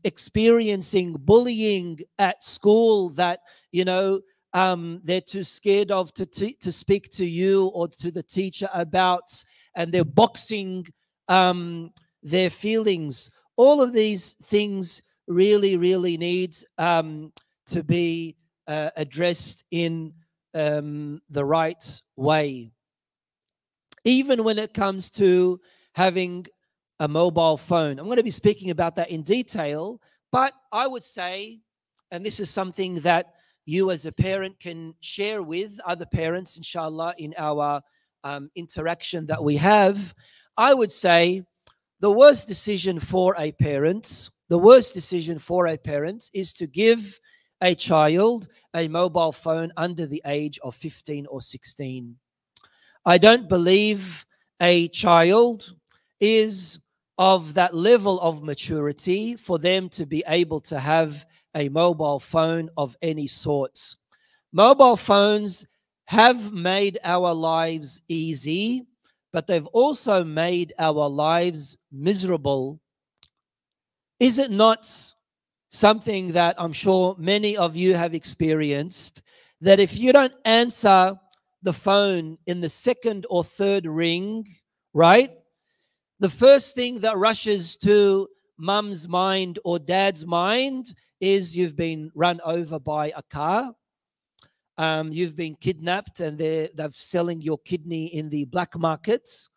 experiencing bullying at school that, they're too scared of to speak to you or to the teacher about, and they're boxing their feelings? All of these things really, really need to be addressed in the right way. Even when it comes to having a mobile phone, I'm going to be speaking about that in detail, but I would say, and this is something that you as a parent can share with other parents, inshallah, in our interaction that we have, I would say the worst decision for a parent, is to give a child a mobile phone under the age of 15 or 16. I don't believe a child is of that level of maturity for them to be able to have a mobile phone of any sorts. Mobile phones have made our lives easy, but they've also made our lives miserable. Is it not something that I'm sure many of you have experienced, that if you don't answer the phone in the second or third ring, right, the first thing that rushes to mum's mind or dad's mind is you've been run over by a car, you've been kidnapped and they're selling your kidney in the black markets,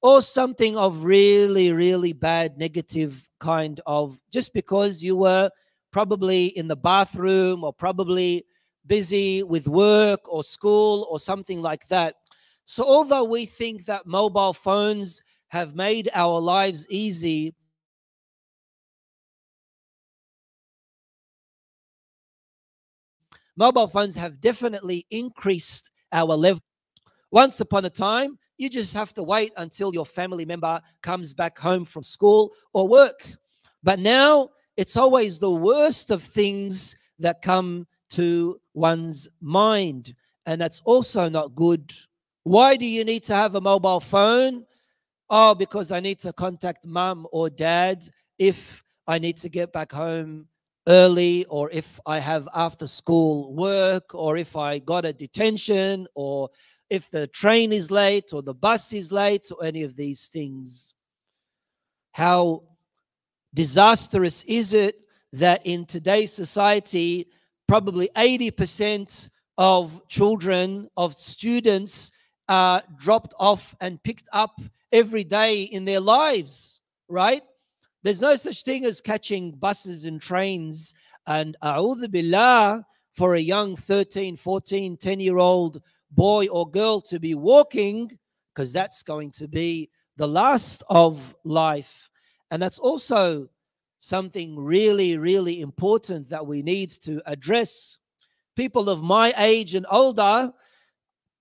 or something of really, really bad, negative kind of, just because you were probably in the bathroom or probably busy with work or school or something like that. So although we think that mobile phones have made our lives easy, mobile phones have definitely increased our level. Once upon a time, you just have to wait until your family member comes back home from school or work. But now it's always the worst of things that come to one's mind. And that's also not good. Why do you need to have a mobile phone? Oh, because I need to contact mum or dad if I need to get back home early, or if I have after school work, or if I got a detention, or if the train is late or the bus is late, or any of these things. How disastrous is it that in today's society, probably 80% of children, of students, are dropped off and picked up every day in their lives, right? There's no such thing as catching buses and trains. And a'udhu billah, for a young 13, 14, 10-year-old boy or girl to be walking, because that's going to be the last of life. And that's also something really, really important that we need to address. People of my age and older,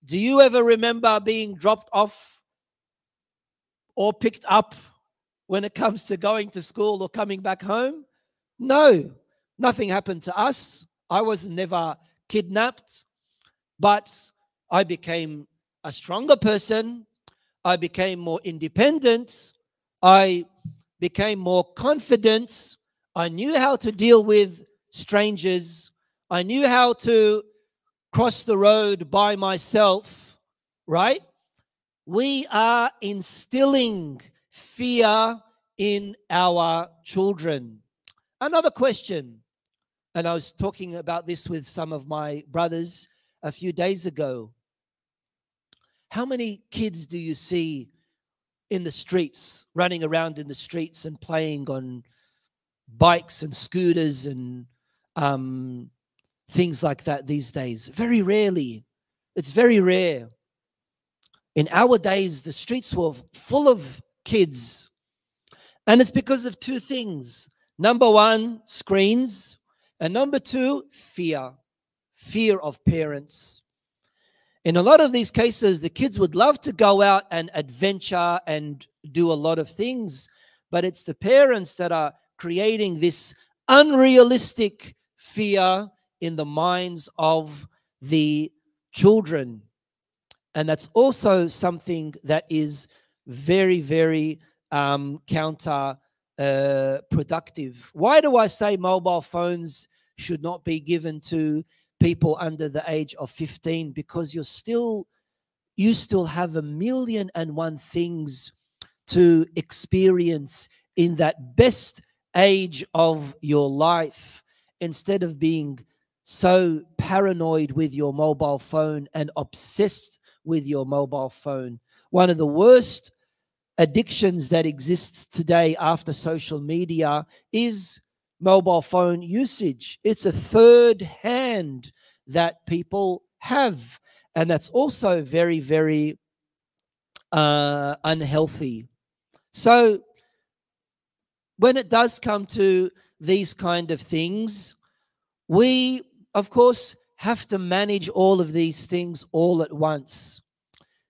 do you ever remember being dropped off or picked up when it comes to going to school or coming back home? No, nothing happened to us. I was never kidnapped, but I became a stronger person. I became more independent. I became more confident. I knew how to deal with strangers. I knew how to cross the road by myself, right? We are instilling fear in our children. Another question, and I was talking about this with some of my brothers a few days ago. How many kids do you see in the streets, running around in the streets and playing on bikes and scooters and things like that these days? Very rarely. It's very rare. In our days, the streets were full of kids. And it's because of two things. Number one, screens. And number two, fear. Fear of parents. In a lot of these cases, the kids would love to go out and adventure and do a lot of things, but it's the parents that are creating this unrealistic fear in the minds of the children. And that's also something that is very, very counterproductive. Why do I say mobile phones should not be given to people under the age of 15? Because you still have 1,000,001 things to experience in that best age of your life, instead of being so paranoid with your mobile phone and obsessed with your mobile phone. One of the worst addictions that exists today after social media is mobile phone usage. It's a third hand that people have, and that's also very, very unhealthy. So when it does come to these kind of things, we, of course, have to manage all of these things all at once.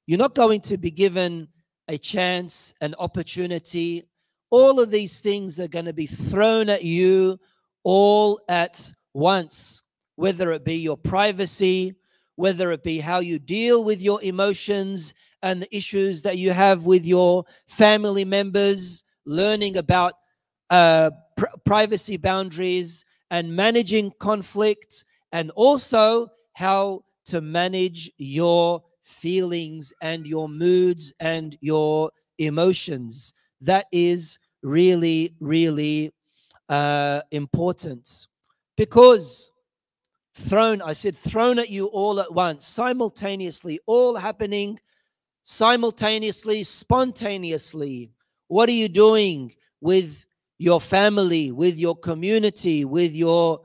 You're not going to be given a chance, an opportunity. All of these things are going to be thrown at you all at once, whether it be your privacy, whether it be how you deal with your emotions and the issues that you have with your family members, learning about privacy boundaries and managing conflict, and also how to manage your feelings and your moods and your emotions. That is really, really important, because I said thrown at you all at once, simultaneously, all happening simultaneously, spontaneously. What are you doing with your family, with your community, with your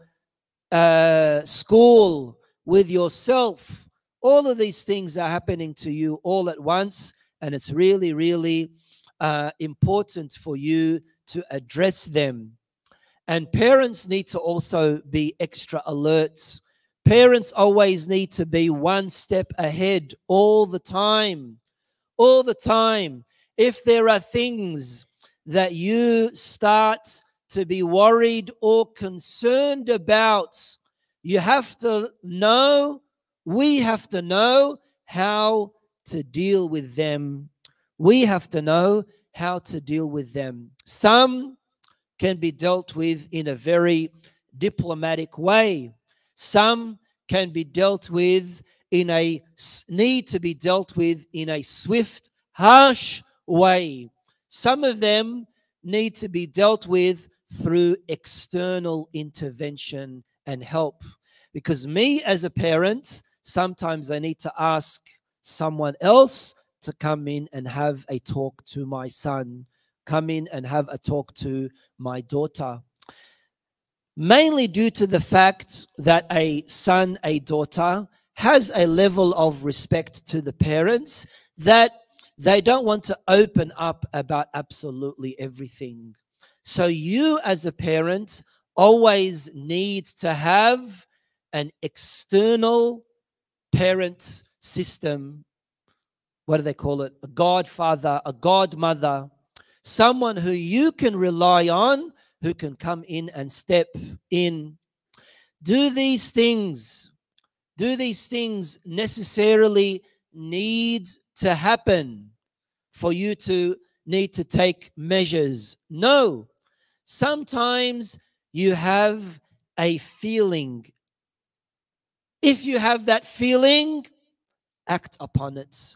school, with yourself? All of these things are happening to you all at once, and it's really, really important for you to address them. And parents need to also be extra alert. Parents always need to be one step ahead all the time. All the time. If there are things that you start to be worried or concerned about, you have to know, we have to know how to deal with them. We have to know how to deal with them. Some can be dealt with in a very diplomatic way. Some can be dealt with need to be dealt with in a swift, harsh way. Some of them need to be dealt with through external intervention and help. Because me as a parent, sometimes I need to ask someone else to come in and have a talk to my son, come in and have a talk to my daughter. Mainly due to the fact that a son, a daughter, has a level of respect to the parents that they don't want to open up about absolutely everything. So you as a parent always need to have an external parent system. What do they call it? A godfather, a godmother, someone who you can rely on, who can come in and step in. Do these things necessarily need to happen for you to need to take measures? No. Sometimes you have a feeling. If you have that feeling, act upon it.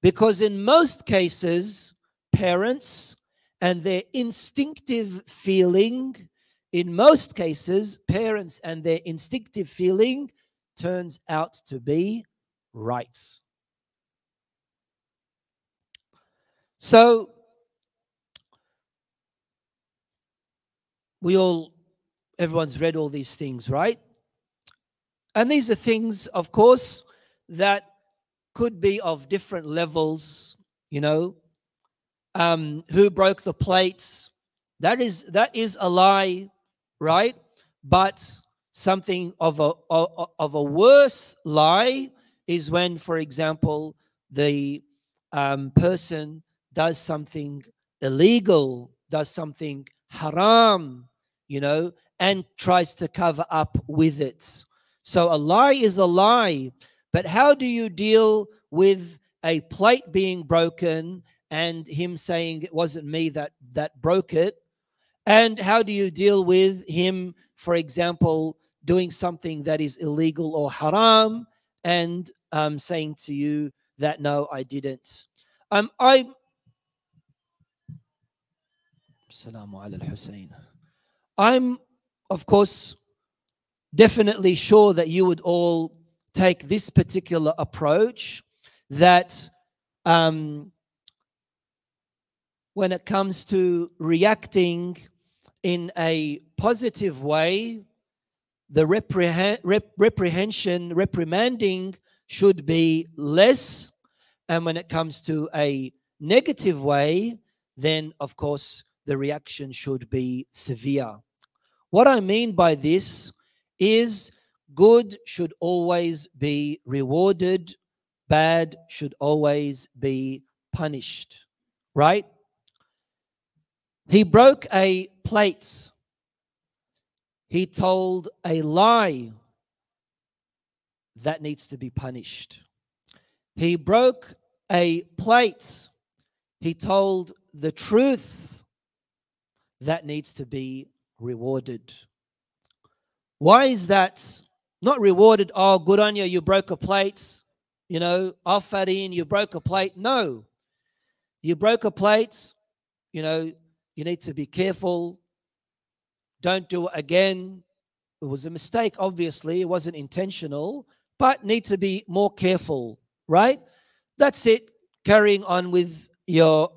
Because in most cases, parents and their instinctive feeling, in most cases, parents and their instinctive feeling turns out to be right. So everyone's read all these things, right? And these are things, of course, that could be of different levels, who broke the plates. That is a lie, right? But something of a worse lie is when, for example, the person does something illegal, does something haram, and tries to cover up with it. So a lie is a lie. But how do you deal with a plate being broken and him saying it wasn't me that broke it? And how do you deal with him, for example, doing something that is illegal or haram and saying to you that, no, I didn't? I'm, of course, definitely sure that you would all take this particular approach, that when it comes to reacting in a positive way, the reprimanding should be less. And when it comes to a negative way, then of course the reaction should be severe. What I mean by this is good should always be rewarded, bad should always be punished, right? He broke a plate. He told a lie. that needs to be punished. He broke a plate. He told the truth, that needs to be rewarded. Why is that not rewarded? Oh, good on you, you broke a plate. You know, Afarin, you broke a plate. No, you broke a plate. You know, you need to be careful. Don't do it again. It was a mistake, obviously. It wasn't intentional, but need to be more careful, right? That's it. Carrying on with your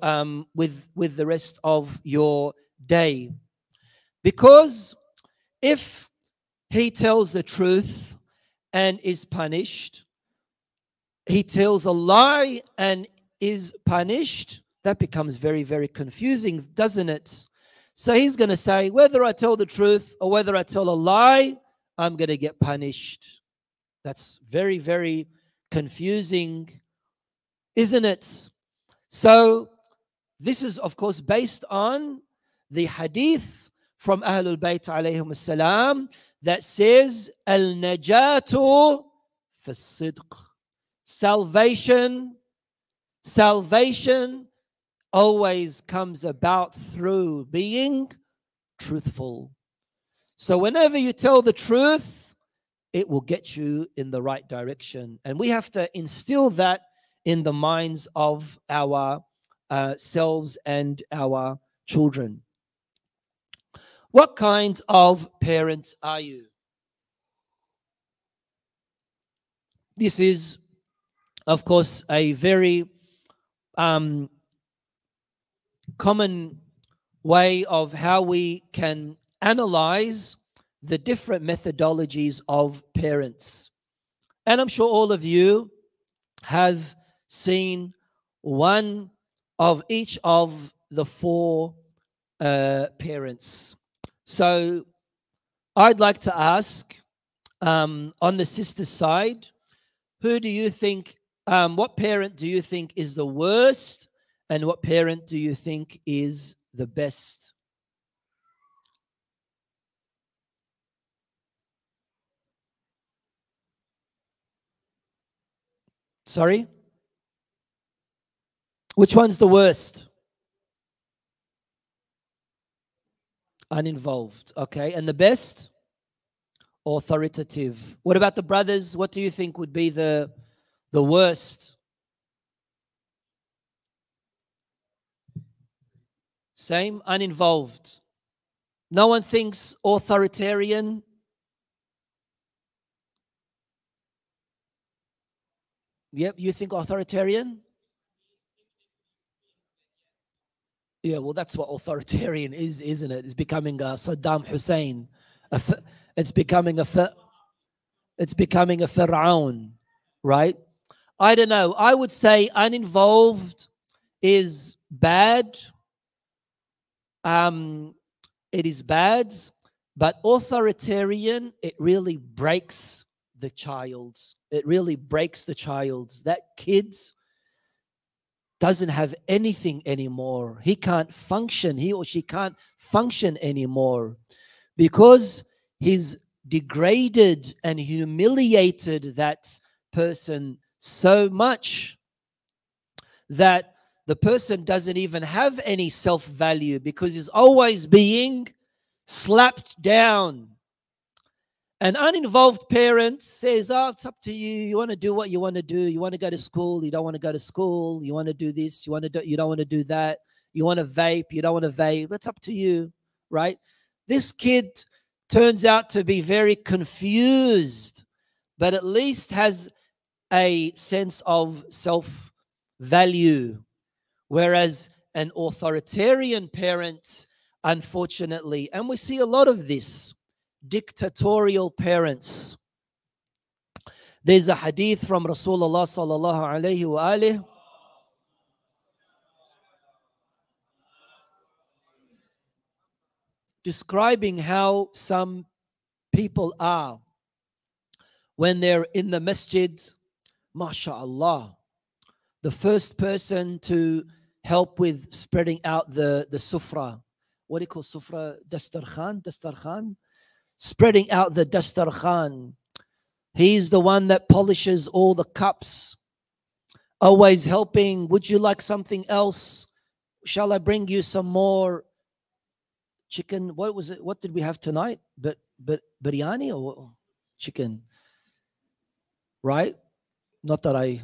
with the rest of your day. Because if he tells the truth and is punished, he tells a lie and is punished, that becomes very, very confusing, doesn't it? So he's going to say, whether I tell the truth or whether I tell a lie, I'm going to get punished. That's very, very confusing, isn't it? So this is, of course, based on the hadith from Ahlul Bayt alayhim as-salam that says, Al-Najatu fi-sidq. Salvation always comes about through being truthful. So whenever you tell the truth, it will get you in the right direction. And we have to instill that in the minds of our selves and our children. What kind of parent are you? This is, of course, a very common way of how we can analyze the different methodologies of parents. And I'm sure all of you have seen one of each of the four parents. So I'd like to ask, on the sister side, who do you think, what parent do you think is the worst, and what parent do you think is the best? Sorry? Which one's the worst? Uninvolved. Okay. And the best? Authoritative. What about the brothers? What do you think would be the worst? Same, uninvolved. No one thinks authoritarian. Yep, you think authoritarian? Yeah, well, that's what authoritarian is, isn't it? It's becoming a Saddam Hussein. It's becoming a Fir'aun, right? I don't know. I would say uninvolved is bad. It is bad, but authoritarian, it really breaks the child. It really breaks the child. That kid doesn't have anything anymore. He can't function. He or she can't function anymore because he's degraded and humiliated that person so much that the person doesn't even have any self-value because he's always being slapped down. An uninvolved parent says, oh, it's up to you. You want to do what you want to do. You want to go to school. You don't want to go to school. You want to do this. You don't want to do that. You want to vape. You don't want to vape. It's up to you, right? This kid turns out to be very confused, but at least has a sense of self-value. Whereas an authoritarian parent, unfortunately, and we see a lot of this, dictatorial parents. There's a hadith from Rasulullah sallallahu alayhi wa alihi describing how some people are when they're in the masjid. MashaAllah, the first person to help with spreading out the sufra. What do you call sufra? Dastarkhan? Spreading out the dastarkhan. He's the one that polishes all the cups, always helping. Would you like something else? Shall I bring you some more chicken? What was it? What did we have tonight? But biryani or what? Chicken, right? Not that I,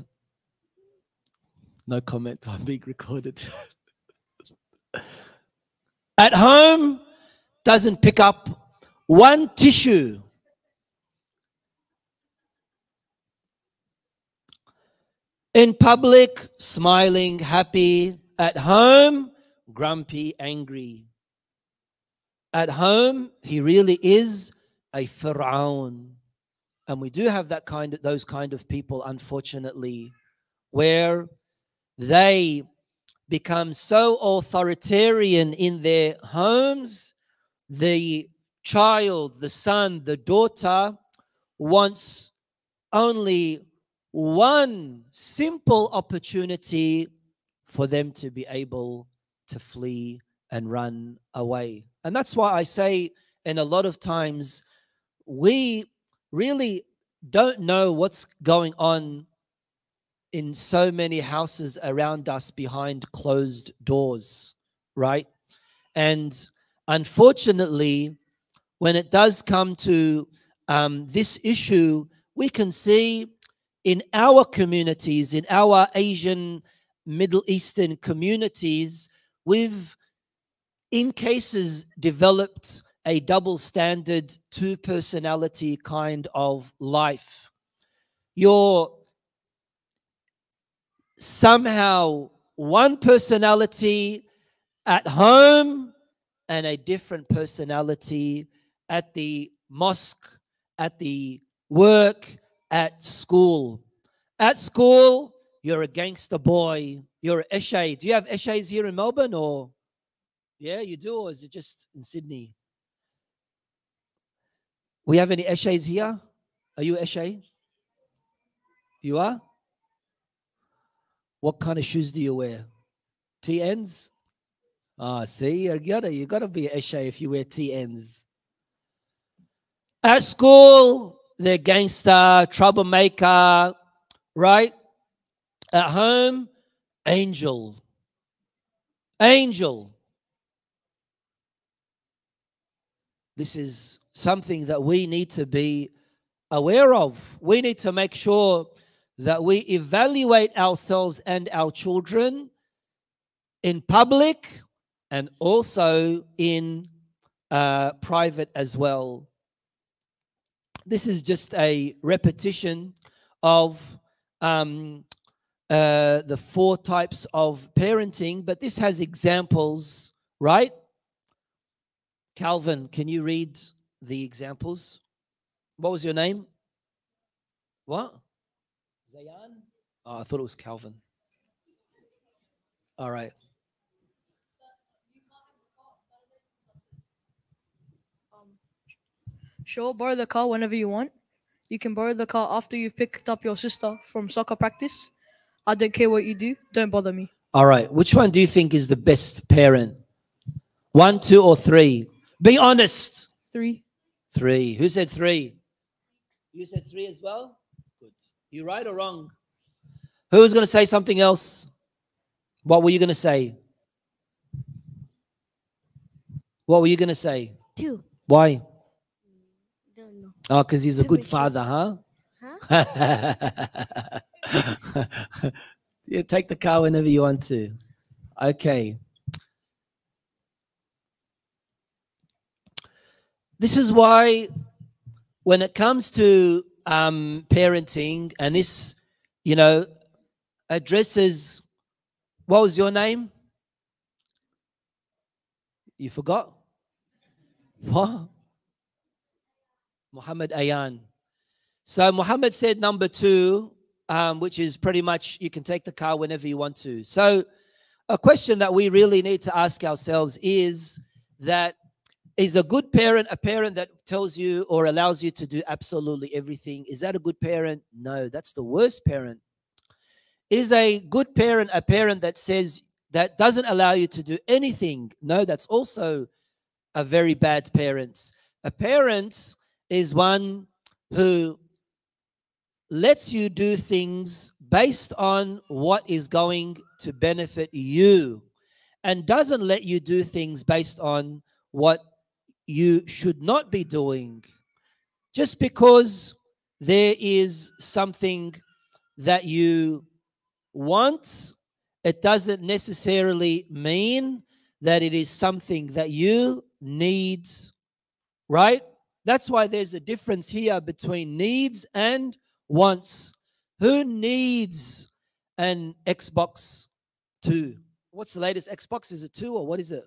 no comment. I'm being recorded. At home, doesn't pick up one tissue. In public, smiling, happy. At home, grumpy, angry. At home, he really is a Fir'aun. And we do have those kind of people, unfortunately, where they become so authoritarian in their homes. The child, the son, the daughter wants only one simple opportunity for them to be able to flee and run away. And that's why I say, in a lot of times, we really don't know what's going on in so many houses around us behind closed doors, right? And unfortunately, when it does come to this issue, we can see in our communities, in our Asian, Middle Eastern communities, we've, in cases, developed a double standard, two personality kind of life. You're somehow one personality at home and a different personality at the mosque, at the work, at school. At school, you're a gangster boy. You're an Eshay. Do you have Eshays here in Melbourne, or? Yeah, you do, or is it just in Sydney? We have any Eshays here? Are you Eshay? You are? What kind of shoes do you wear? TNs? Ah, see, you gotta be an Eshay if you wear TNs. At school, they're gangster, troublemaker, right? At home, angel. Angel. This is something that we need to be aware of. We need to make sure that we evaluate ourselves and our children in public and also in private as well. This is just a repetition of the 4 types of parenting, but this has examples, right? Calvin, can you read the examples? What was your name? What? Zayan? Oh, I thought it was Calvin. All right. Sure, borrow the car whenever you want. You can borrow the car after you've picked up your sister from soccer practice. I don't care what you do. Don't bother me. All right. Which one do you think is the best parent? 1, 2, or 3? Be honest. 3. 3. Who said 3? You said 3 as well? Good. You right or wrong? Who was going to say something else? What were you going to say? What were you going to say? 2. Why? Don't know. Oh, because he's a Too good mature. father, huh? Huh? Yeah, take the car whenever you want to. Okay. This is why when it comes to parenting, and this, addresses, what was your name? You forgot? What? Muhammad Ayan. So Muhammad said number 2, which is pretty much you can take the car whenever you want to. So a question that we really need to ask ourselves is that, is a good parent a parent that tells you or allows you to do absolutely everything? Is that a good parent? No, that's the worst parent. Is a good parent a parent that says, that doesn't allow you to do anything? No, that's also a very bad parent. A parent is one who lets you do things based on what is going to benefit you, and doesn't let you do things based on what you should not be doing. Just because there is something that you want, it doesn't necessarily mean that it is something that you need, right? That's why there's a difference here between needs and wants. Who needs an Xbox 2? What's the latest Xbox? Is it 2 or what is it?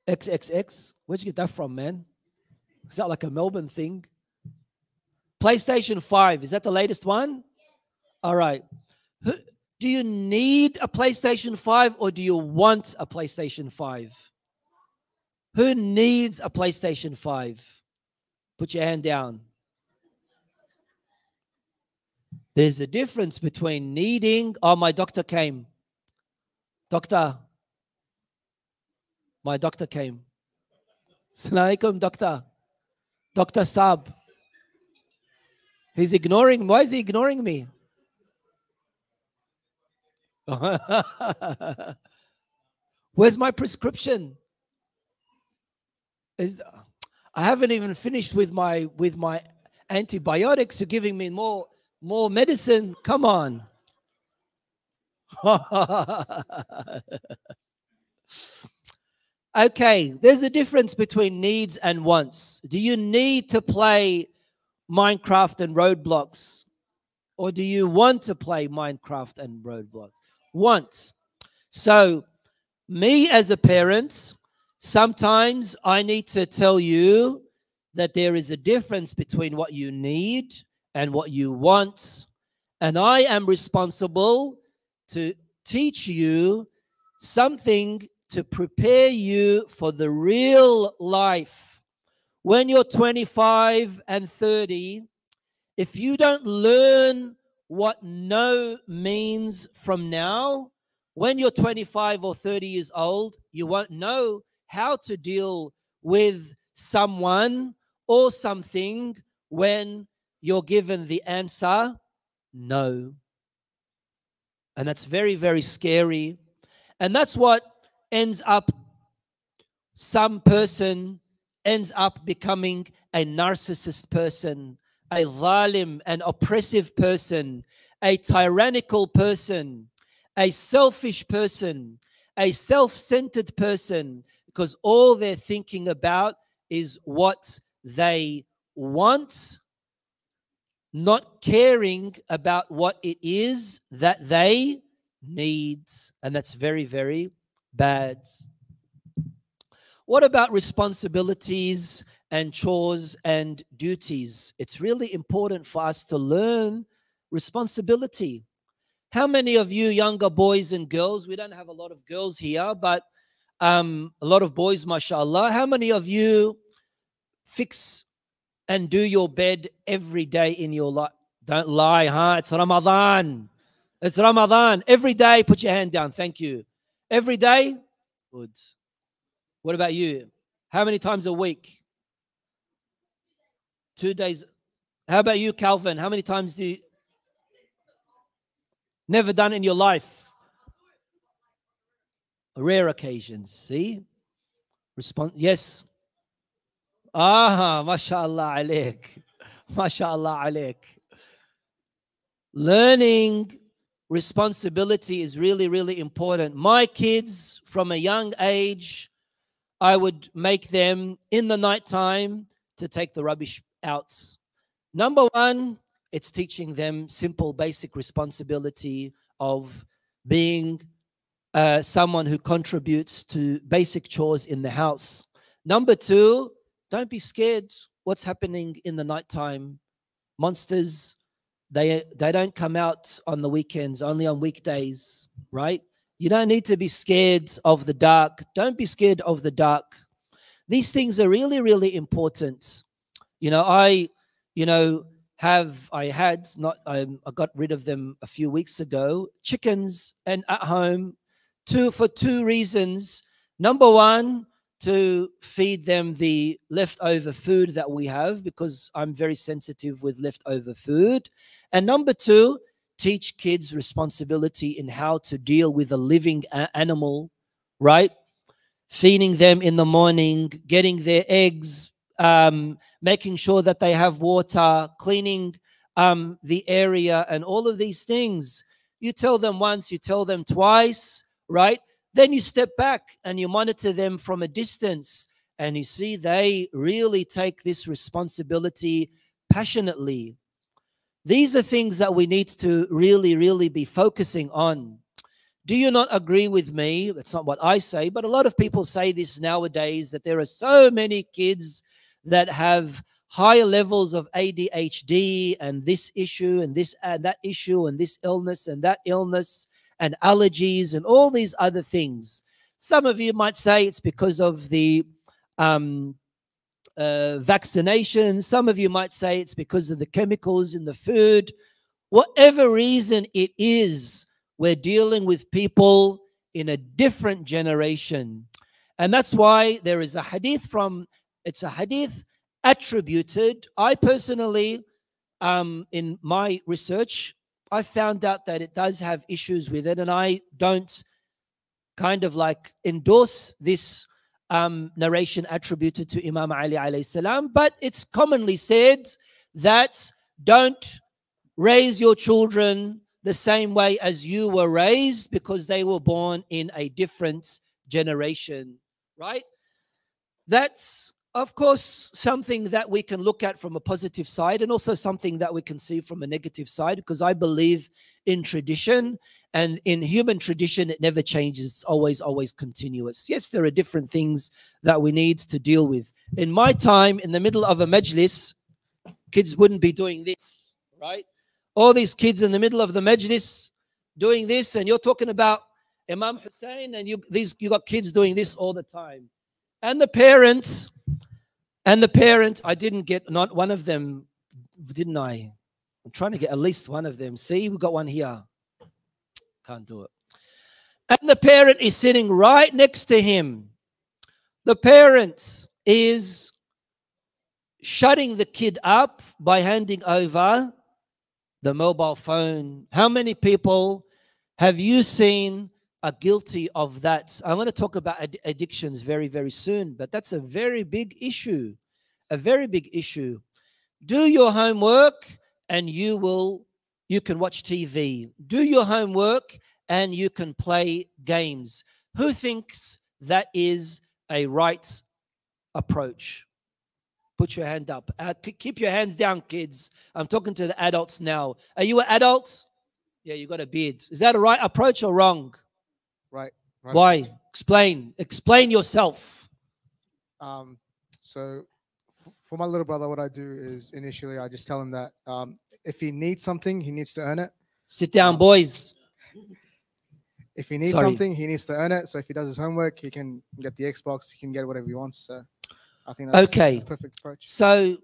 XXX? Where'd you get that from, man? Is that like a Melbourne thing? PlayStation 5, is that the latest one? All right. Do you need a PlayStation 5 or do you want a PlayStation 5? Who needs a PlayStation 5? Put your hand down. There's a difference between needing. Oh, my doctor came. Doctor. My doctor came. Assalamu alaikum, doctor. Dr. Saab. He's ignoring. Why is he ignoring me? Where's my prescription? I haven't even finished with my antibiotics. You're giving me more medicine. Come on. Okay, there's a difference between needs and wants. Do you need to play Minecraft and Roblox? Or do you want to play Minecraft and Roblox? Want. So, me as a parent, sometimes I need to tell you that there is a difference between what you need and what you want. And I am responsible to teach you something to prepare you for the real life. When you're 25 and 30, if you don't learn what no means from now, when you're 25 or 30 years old, you won't know how to deal with someone or something when you're given the answer no. And that's very, very scary. And that's what ends up, some person ends up becoming a narcissist person, a zalim, an oppressive person, a tyrannical person, a selfish person, a self-centered person, because all they're thinking about is what they want, not caring about what it is that they need. And that's very, very bad. What about responsibilities and chores and duties? It's really important for us to learn responsibility. How many of you younger boys and girls, we don't have a lot of girls here, but a lot of boys, mashallah. How many of you fix and do your bed every day in your life? Don't lie, huh? It's Ramadan. It's Ramadan. Every day, put your hand down. Thank you. Every day? Good. What about you? How many times a week? 2 days. How about you, Calvin? How many times do you? Never done in your life? Rare occasions. See? Yes. Mashallah alaik. Mashallah alaik. Learning responsibility is really, really important. My kids, from a young age, I would make them in the nighttime to take the rubbish out. Number one, it's teaching them simple, basic responsibility of being someone who contributes to basic chores in the house. Number two, don't be scared what's happening in the nighttime. Monsters, they don't come out on the weekends, only on weekdays, right? You don't need to be scared of the dark. Don't be scared of the dark. These things are really, really important. I got rid of them a few weeks ago. Chickens and at home, for two reasons. Number one, to feed them the leftover food that we have, because I'm very sensitive with leftover food. And number two, teach kids responsibility in how to deal with a living animal, right? Feeding them in the morning, getting their eggs, making sure that they have water, cleaning the area, and all of these things. You tell them once, you tell them twice, right? Then you step back and you monitor them from a distance, and you see they really take this responsibility passionately. These are things that we need to really, really be focusing on. Do you not agree with me? That's not what I say, but a lot of people say this nowadays, that there are so many kids that have higher levels of ADHD and this issue and this and that issue and this illness and that illness and allergies and all these other things. Some of you might say it's because of the vaccination. Some of you might say it's because of the chemicals in the food. Whatever reason it is, we're dealing with people in a different generation. And that's why there is a hadith it's a hadith attributed. I personally, in my research, I found out that it does have issues with it, and I don't kind of like endorse this narration attributed to Imam Ali alayhi salam, but it's commonly said that don't raise your children the same way as you were raised, because they were born in a different generation, right? That's, of course, something that we can look at from a positive side, and also something that we can see from a negative side, because I believe in tradition, and in human tradition, it never changes. It's always, always continuous. Yes, there are different things that we need to deal with. In my time, in the middle of a majlis, kids wouldn't be doing this, right? All these kids in the middle of the majlis doing this, and you're talking about Imam Hussein, and you got kids doing this all the time. And the parent, I didn't get not one of them, didn't I? I'm trying to get at least one of them. See, we've got one here. Can't do it. And the parent is sitting right next to him. The parent is shutting the kid up by handing over the mobile phone. How many people have you seen are guilty of that? I'm going to talk about addictions very, very soon, but that's a very big issue. A very big issue. Do your homework and you can watch TV. Do your homework and you can play games. Who thinks that is a right approach? Put your hand up. Keep your hands down, kids. I'm talking to the adults now. Are you an adult? Yeah, you got a beard. Is that a right approach or wrong? Right. Why? Explain. Explain yourself. So for my little brother, what I do is initially I just tell him that if he needs something, he needs to earn it. Sit down, boys. If he needs something, he needs to earn it. So if he does his homework, he can get the Xbox, he can get whatever he wants. So I think that's a perfect approach. So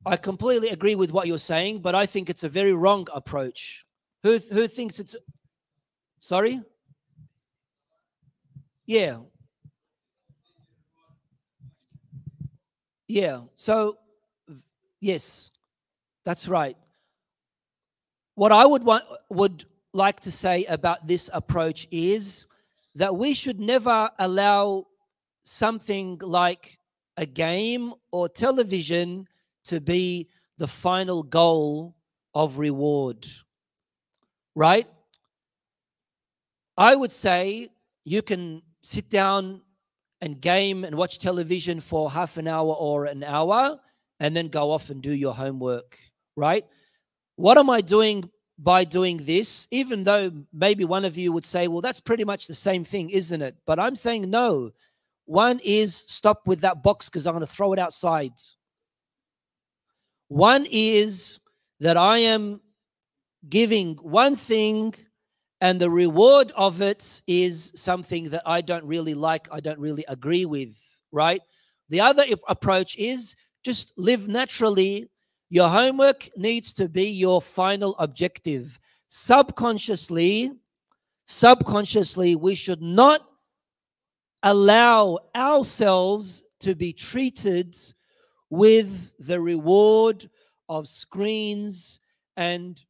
I completely agree with what you're saying, but I think it's a very wrong approach. Who thinks it's... Sorry? Yeah. Yeah. So, yes, that's right. What I would like to say about this approach is that we should never allow something like a game or television to be the final goal of reward, right? I would say you can sit down and game and watch television for half an hour or an hour and then go off and do your homework, right? What am I doing by doing this? Even though maybe one of you would say, well, that's pretty much the same thing, isn't it? But I'm saying no. One is stop with that box because I'm going to throw it outside. One is that I am giving one thing and the reward of it is something that I don't really like, I don't really agree with, right? The other approach is just live naturally. Your homework needs to be your final objective. Subconsciously, we should not allow ourselves to be treated with the reward of screens and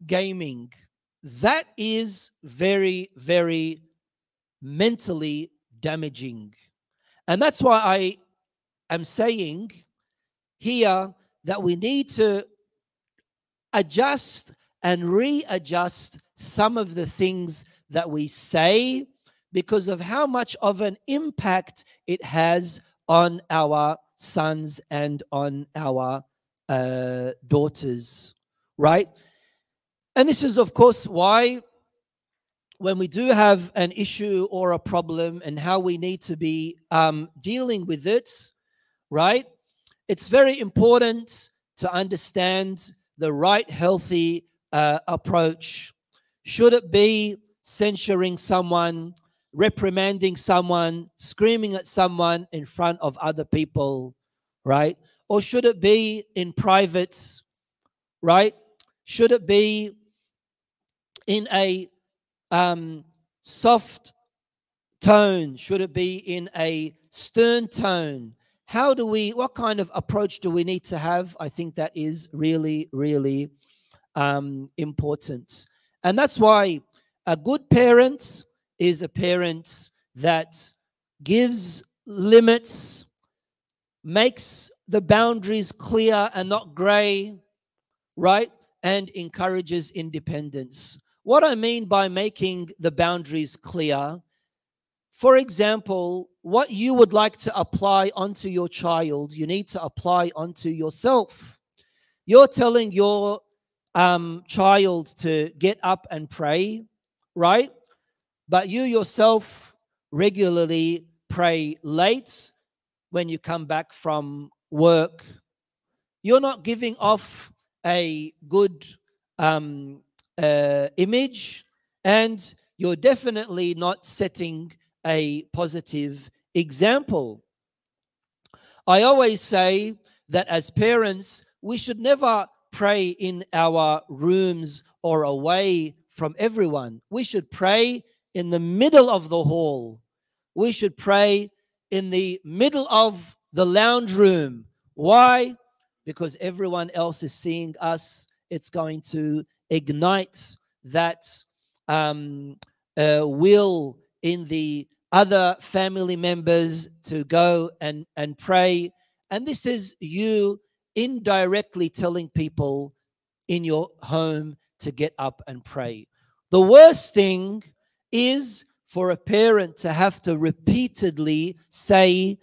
gaming. That is very, very mentally damaging. And that's why I am saying here that we need to adjust and readjust some of the things that we say because of how much of an impact it has on our sons and on our daughters, right? And this is, of course, why when we do have an issue or a problem and how we need to be dealing with it, right? It's very important to understand the right, healthy approach. Should it be censuring someone, reprimanding someone, screaming at someone in front of other people, right? Or should it be in private, right? Should it be in a soft tone? Should it be in a stern tone? What kind of approach do we need to have? I think that is really, really important. And that's why a good parent is a parent that gives limits, makes the boundaries clear and not gray, right? And encourages independence. What I mean by making the boundaries clear, for example, what you would like to apply onto your child, you need to apply onto yourself. You're telling your child to get up and pray, right? But you yourself regularly pray late when you come back from work. You're not giving off a good image, and you're definitely not setting a positive example. I always say that as parents, we should never pray in our rooms or away from everyone. We should pray in the middle of the hall. We should pray in the middle of the lounge room. Why? Because everyone else is seeing us. It's going to ignite that will in the other family members to go and pray. And this is you indirectly telling people in your home to get up and pray. The worst thing is for a parent to have to repeatedly say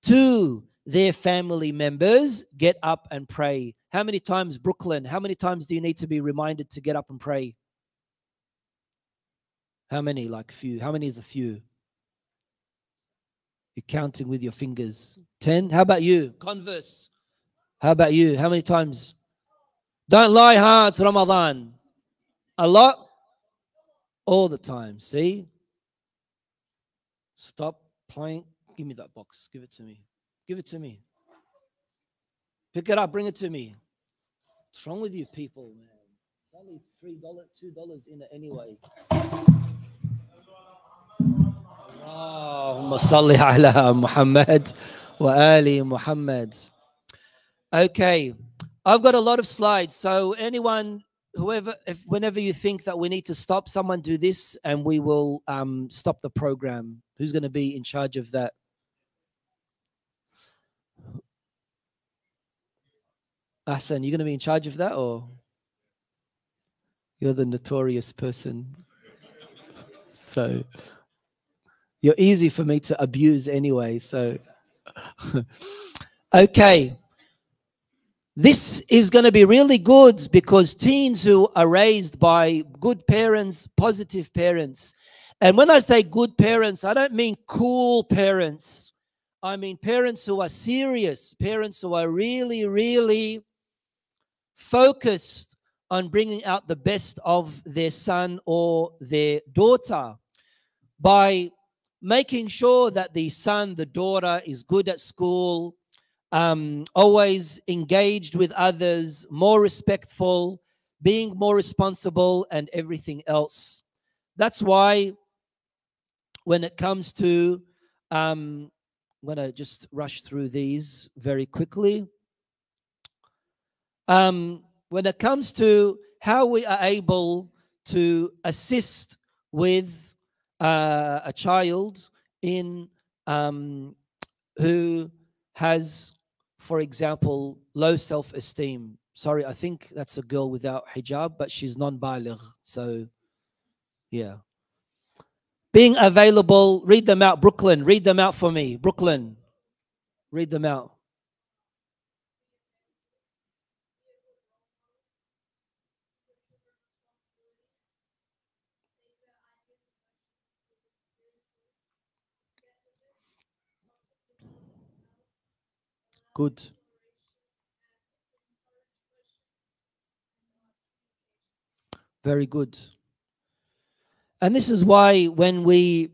to their family members, get up and pray. How many times, Brooklyn, how many times do you need to be reminded to get up and pray? How many? Like few. How many is a few? You're counting with your fingers. 10? How about you? Converse. How about you? How many times? Don't lie, huh? It's Ramadan. A lot? All the time. See? Stop playing. Give me that box. Give it to me. Give it to me. Pick it up. Bring it to me. What's wrong with you people, man? It's only $3, $2 in it anyway. Allahumma salli ala Muhammad wa ali Muhammad. Okay. I've got a lot of slides. So anyone, whenever you think that we need to stop, someone do this and we will stop the program. Who's going to be in charge of that? Ahsan, you're going to be in charge of that, or you're the notorious person? So you're easy for me to abuse anyway. So, okay. This is going to be really good because teens who are raised by good parents, positive parents. And when I say good parents, I don't mean cool parents. I mean parents who are serious, parents who are really, really focused on bringing out the best of their son or their daughter by making sure that the son, the daughter is good at school, always engaged with others, more respectful, being more responsible, and everything else. That's why when it comes to I'm going to just rush through these very quickly. When it comes to how we are able to assist with a child in who has, for example, low self-esteem. Sorry, I think that's a girl without hijab, but she's non-baligh. So, yeah. Being available, read them out. Brooklyn, read them out for me. Brooklyn, read them out. Good. Very good. And this is why when we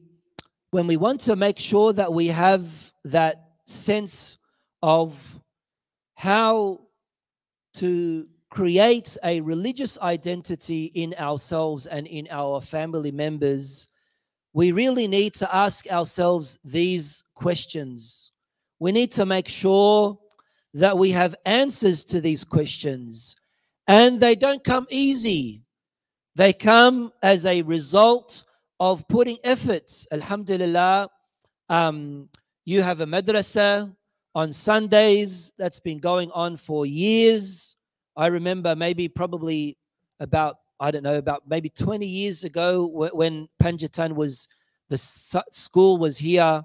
want to make sure that we have that sense of how to create a religious identity in ourselves and in our family members, we really need to ask ourselves these questions. We need to make sure that we have answers to these questions. And they don't come easy. They come as a result of putting effort. Alhamdulillah, you have a madrasa on Sundays that's been going on for years. I remember probably about, I don't know, about maybe 20 years ago when Panjatan was, the school was here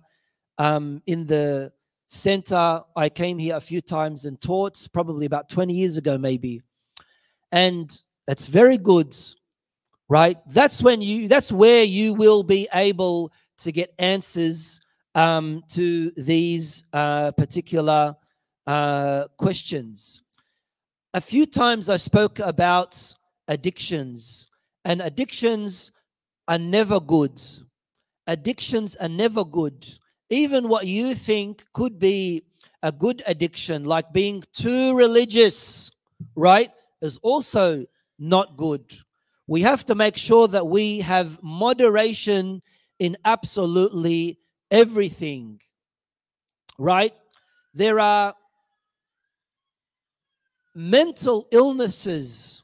in the center. I came here a few times and taught, probably about 20 years ago maybe. And that's very good. Right? That's where you will be able to get answers to these particular questions. A few times I spoke about addictions, and addictions are never good. Addictions are never good. Even what you think could be a good addiction, like being too religious, right, is also not good. We have to make sure that we have moderation in absolutely everything, right? There are mental illnesses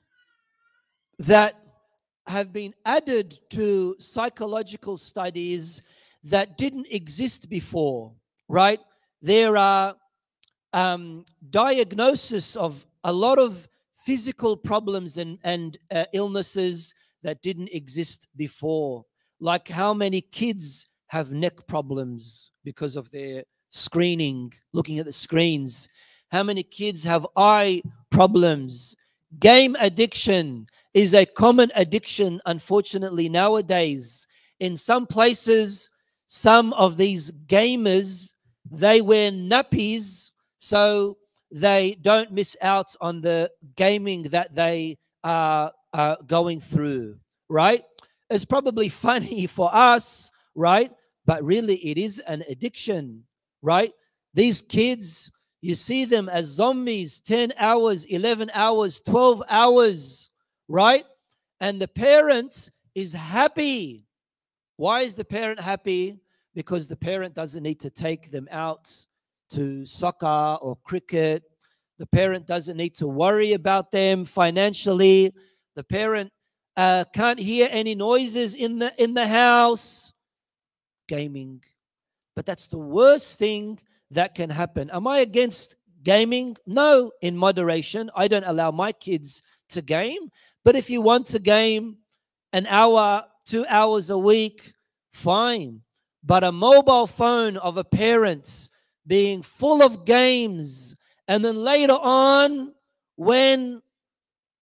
that have been added to psychological studies that didn't exist before, right? There are diagnosis of a lot of physical problems and illnesses that didn't exist before, like how many kids have neck problems because of their screening, looking at the screens. How many kids have eye problems? Game addiction is a common addiction, unfortunately, nowadays. In some places, some of these gamers, they wear nappies so they don't miss out on the gaming that they are going through, right? It's probably funny for us, right? But really, it is an addiction, right? These kids, you see them as zombies, 10 hours, 11 hours, 12 hours, right? And the parent is happy. Why is the parent happy? Because the parent doesn't need to take them out to soccer or cricket. The parent doesn't need to worry about them financially. The parent can't hear any noises in the house. Gaming. But that's the worst thing that can happen. Am I against gaming? No, in moderation. I don't allow my kids to game. But if you want to game an hour, 2 hours a week, fine. But a mobile phone of a parent being full of games, and then later on, when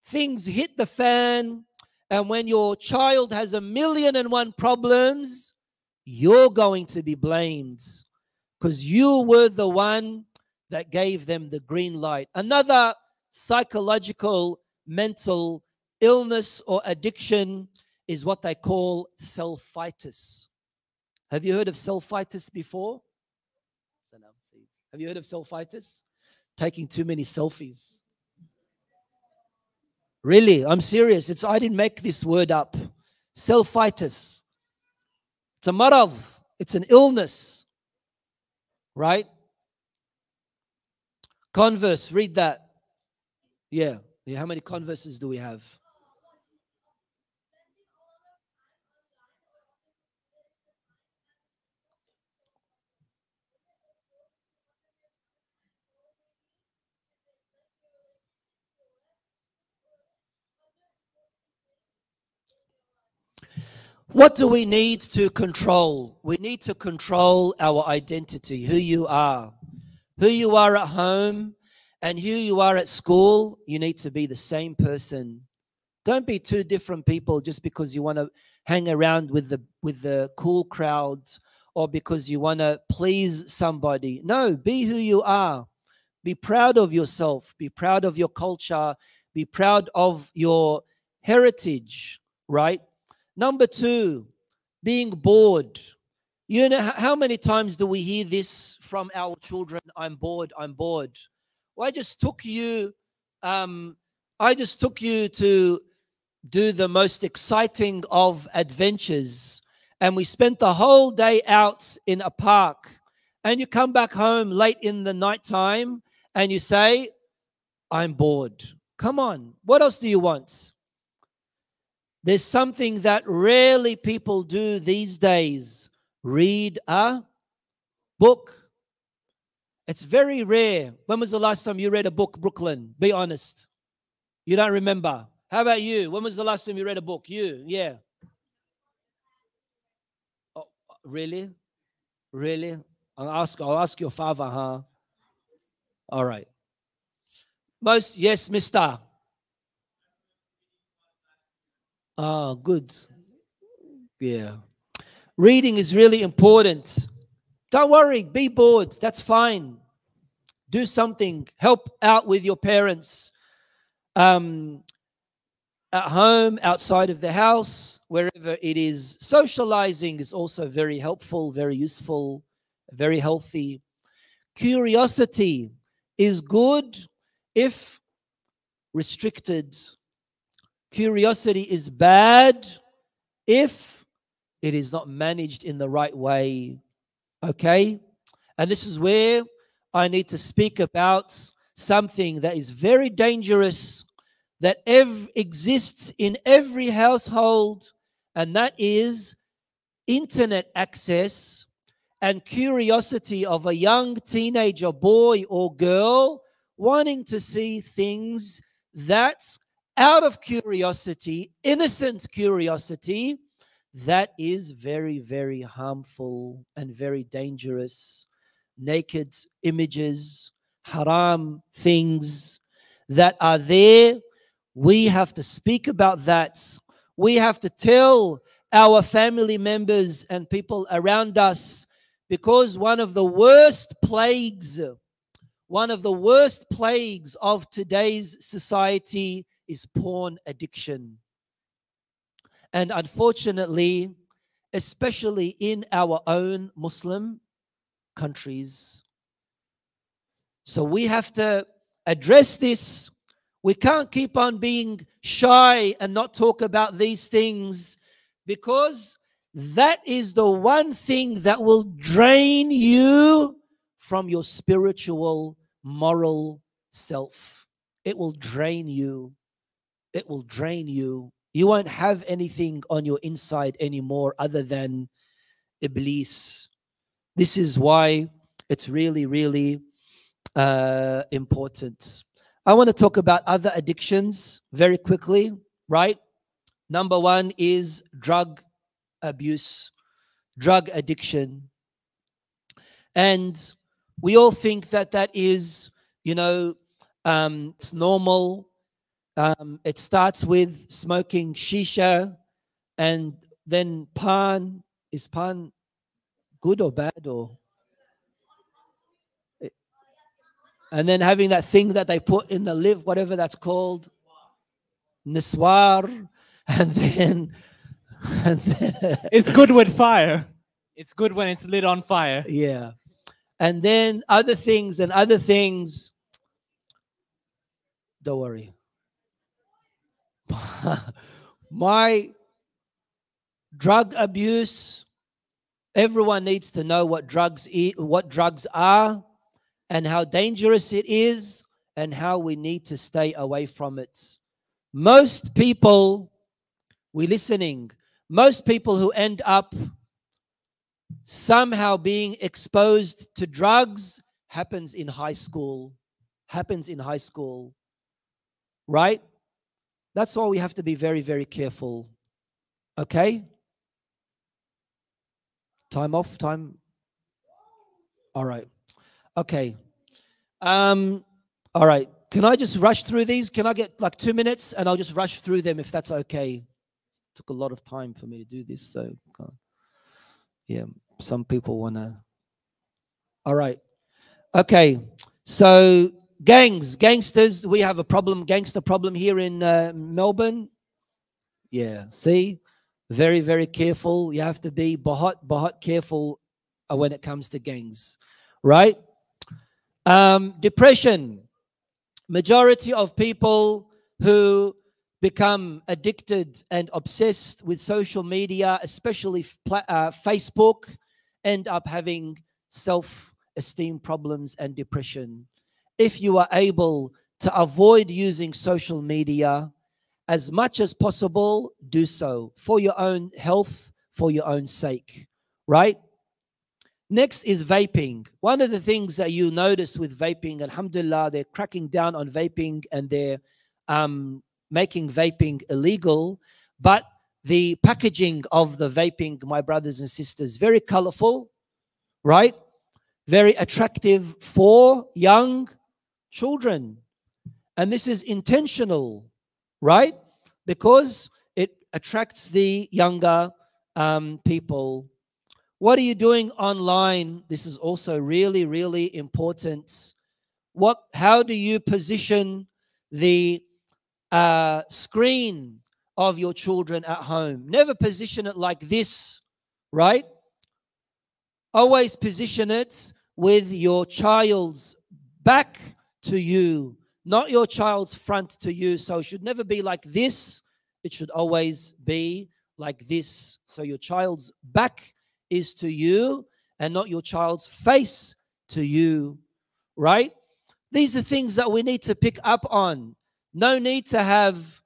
things hit the fan, and when your child has 1,000,001 problems, you're going to be blamed because you were the one that gave them the green light. Another psychological mental illness or addiction is what they call selfitis. Have you heard of selfitis before? Have you heard of selfitis? Taking too many selfies. Really, I'm serious. I didn't make this word up. Selfitis. It's a marad. It's an illness. right? Converse, read that. Yeah. How many converses do we have? What do we need to control? We need to control our identity, who you are. Who you are at home and who you are at school, you need to be the same person. Don't be two different people just because you want to hang around with the cool crowd or because you want to please somebody. No, be who you are. Be proud of yourself. Be proud of your culture. Be proud of your heritage, right? Number two, being bored. You know, how many times do we hear this from our children? I'm bored, I'm bored. Well, I just took you to do the most exciting of adventures. And we spent the whole day out in a park. And you come back home late in the nighttime and you say, I'm bored. Come on, what else do you want? There's something that rarely people do these days. Read a book. It's very rare. When was the last time you read a book, Brooklyn? Be honest. You don't remember. How about you? When was the last time you read a book? You, yeah. Oh, really? Really? I'll ask your father, huh? All right. Yes, mister. Oh, good. Yeah. Reading is really important. Don't worry, be bored. That's fine. Do something. Help out with your parents. At home, outside of the house, wherever it is. Socializing is also very helpful, very useful, very healthy. Curiosity is good if restricted. Curiosity is bad if it is not managed in the right way. Okay? And this is where I need to speak about something that is very dangerous that exists in every household, and that is internet access and curiosity of a young teenager boy or girl wanting to see things that, out of curiosity, innocent curiosity, that is very, very harmful and very dangerous. Naked images, haram things that are there. We have to speak about that. We have to tell our family members and people around us, because one of the worst plagues of today's society is porn addiction. And unfortunately, especially in our own Muslim countries. So we have to address this. We can't keep on being shy and not talk about these things, because that is the one thing that will drain you from your spiritual, moral self. It will drain you. It will drain you. You won't have anything on your inside anymore other than Iblis. This is why it's really, really important. I want to talk about other addictions very quickly, right? Number one is drug abuse, drug addiction. And we all think that that is, it's normal. It starts with smoking shisha and then pan. Is pan good or bad? And then having that thing that they put in the lip, whatever that's called, niswar, and then it's good with fire. It's good when it's lit on fire. Yeah. And then other things and other things. Don't worry. My drug abuse Everyone needs to know what drugs are and how dangerous it is and how we need to stay away from it. Most people, we're listening, most people who end up somehow being exposed to drugs happens in high school. Right? That's why we have to be very, very careful. Okay? Time off, time. All right. Okay. All right. Can I just rush through these? Can I get like 2 minutes and I'll just rush through them if that's okay? Took a lot of time for me to do this, so yeah, some people want to. All right. Okay. So gangsters, we have a gangster problem here in Melbourne. Yeah, see? Very, very careful. You have to be bahut careful when it comes to gangs, right? Depression. Majority of people who become addicted and obsessed with social media, especially Facebook, end up having self-esteem problems and depression. If you are able to avoid using social media as much as possible, do so for your own health, for your own sake, right? Next is vaping. One of the things that you notice with vaping, alhamdulillah, they're cracking down on vaping and they're making vaping illegal, but the packaging of the vaping, my brothers and sisters, very colorful, right? Very attractive for young children. And this is intentional, right? Because it attracts the younger people. What are you doing online? This is also really, really important. How do you position the screen of your children at home? Never position it like this, right? Always position it with your child's back to you, not your child's front to you. So it should never be like this. It should always be like this. So your child's back is to you and not your child's face to you, right? These are things that we need to pick up on. No need to have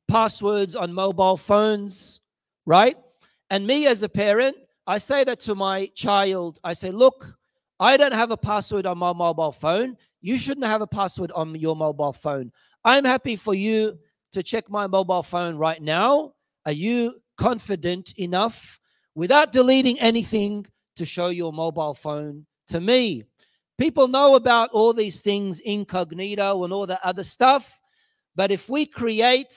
passwords on mobile phones, right? And me as a parent, I say that to my child. I say, look, I don't have a password on my mobile phone. You shouldn't have a password on your mobile phone. I'm happy for you to check my mobile phone right now. Are you confident enough without deleting anything to show your mobile phone to me? People know about all these things, incognito and all that other stuff. But if we create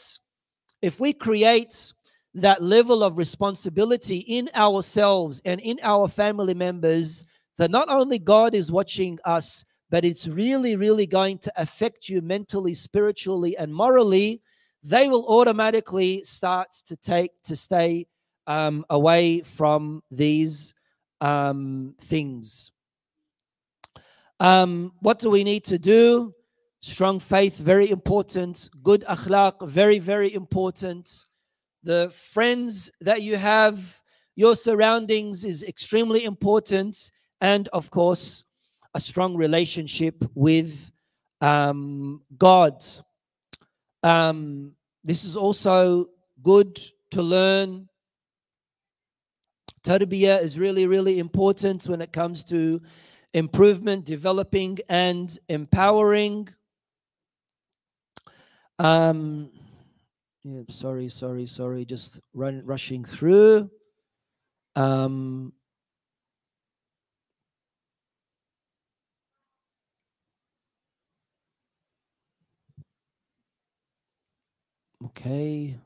that level of responsibility in ourselves and in our family members, that not only God is watching us, but it's really, really going to affect you mentally, spiritually, and morally, they will automatically start to stay away from these things. What do we need to do? Strong faith, very important. Good akhlaq, very, very important. The friends that you have, your surroundings is extremely important. And of course, a strong relationship with God. This is also good to learn. Tarbiyah is really, really important when it comes to improvement, developing, and empowering. Yeah, sorry, just rushing through. Okay,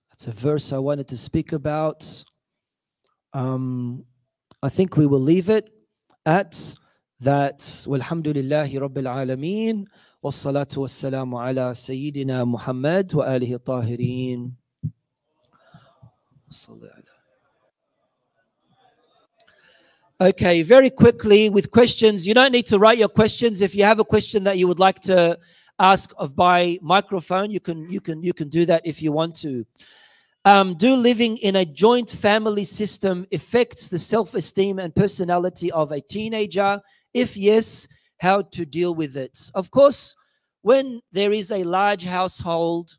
that's a verse I wanted to speak about. I think we will leave it at that. Walhamdulillahi Rabbil Alameen. Wassalatu wassalamu ala Sayyidina Muhammad wa alihi tahirin. Okay, very quickly with questions. You don't need to write your questions. If you have a question that you would like to ask by microphone, you can do that if you want to. Do living in a joint family system affects the self-esteem and personality of a teenager? If yes, how to deal with it? Of course, when there is a large household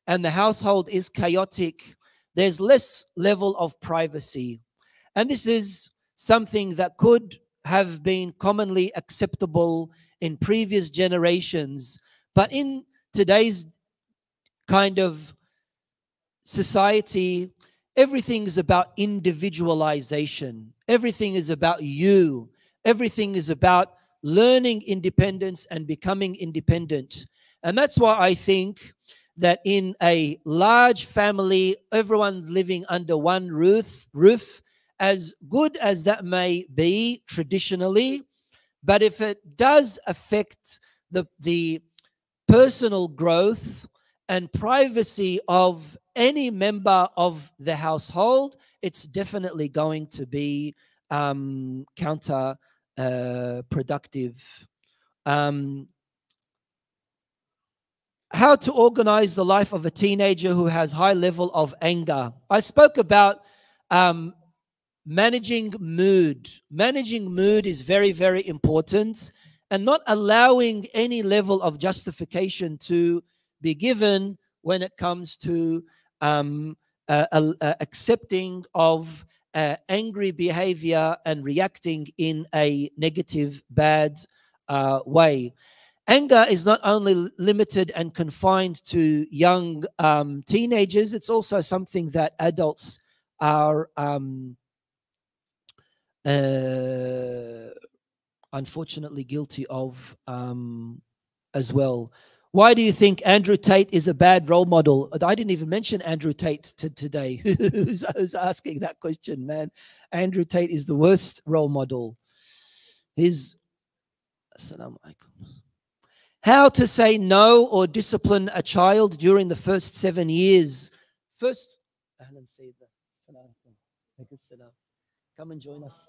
and the household is chaotic, there's less level of privacy. And this is something that could have been commonly acceptable in previous generations. But in today's kind of society, everything is about individualization. Everything is about you. Everything is about learning independence and becoming independent. And that's why I think that in a large family, everyone living under one roof, as good as that may be traditionally, but if it does affect the personal growth and privacy of any member of the household, it's definitely going to be counterproductive. How to organize the life of a teenager who has high level of anger. I spoke about managing mood. Managing mood is very, very important, and not allowing any level of justification to be given when it comes to accepting of angry behavior and reacting in a negative, bad way. Anger is not only limited and confined to young teenagers, it's also something that adults are unfortunately guilty of as well. Why do you think Andrew Tate is a bad role model? I didn't even mention Andrew Tate today. Who's asking that question, man? Andrew Tate is the worst role model. Assalamu alaikum. How to say no or discipline a child during the first 7 years. First, come and join us.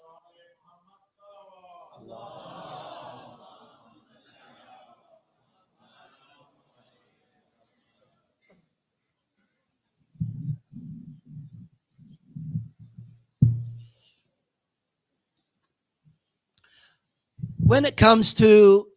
When it comes to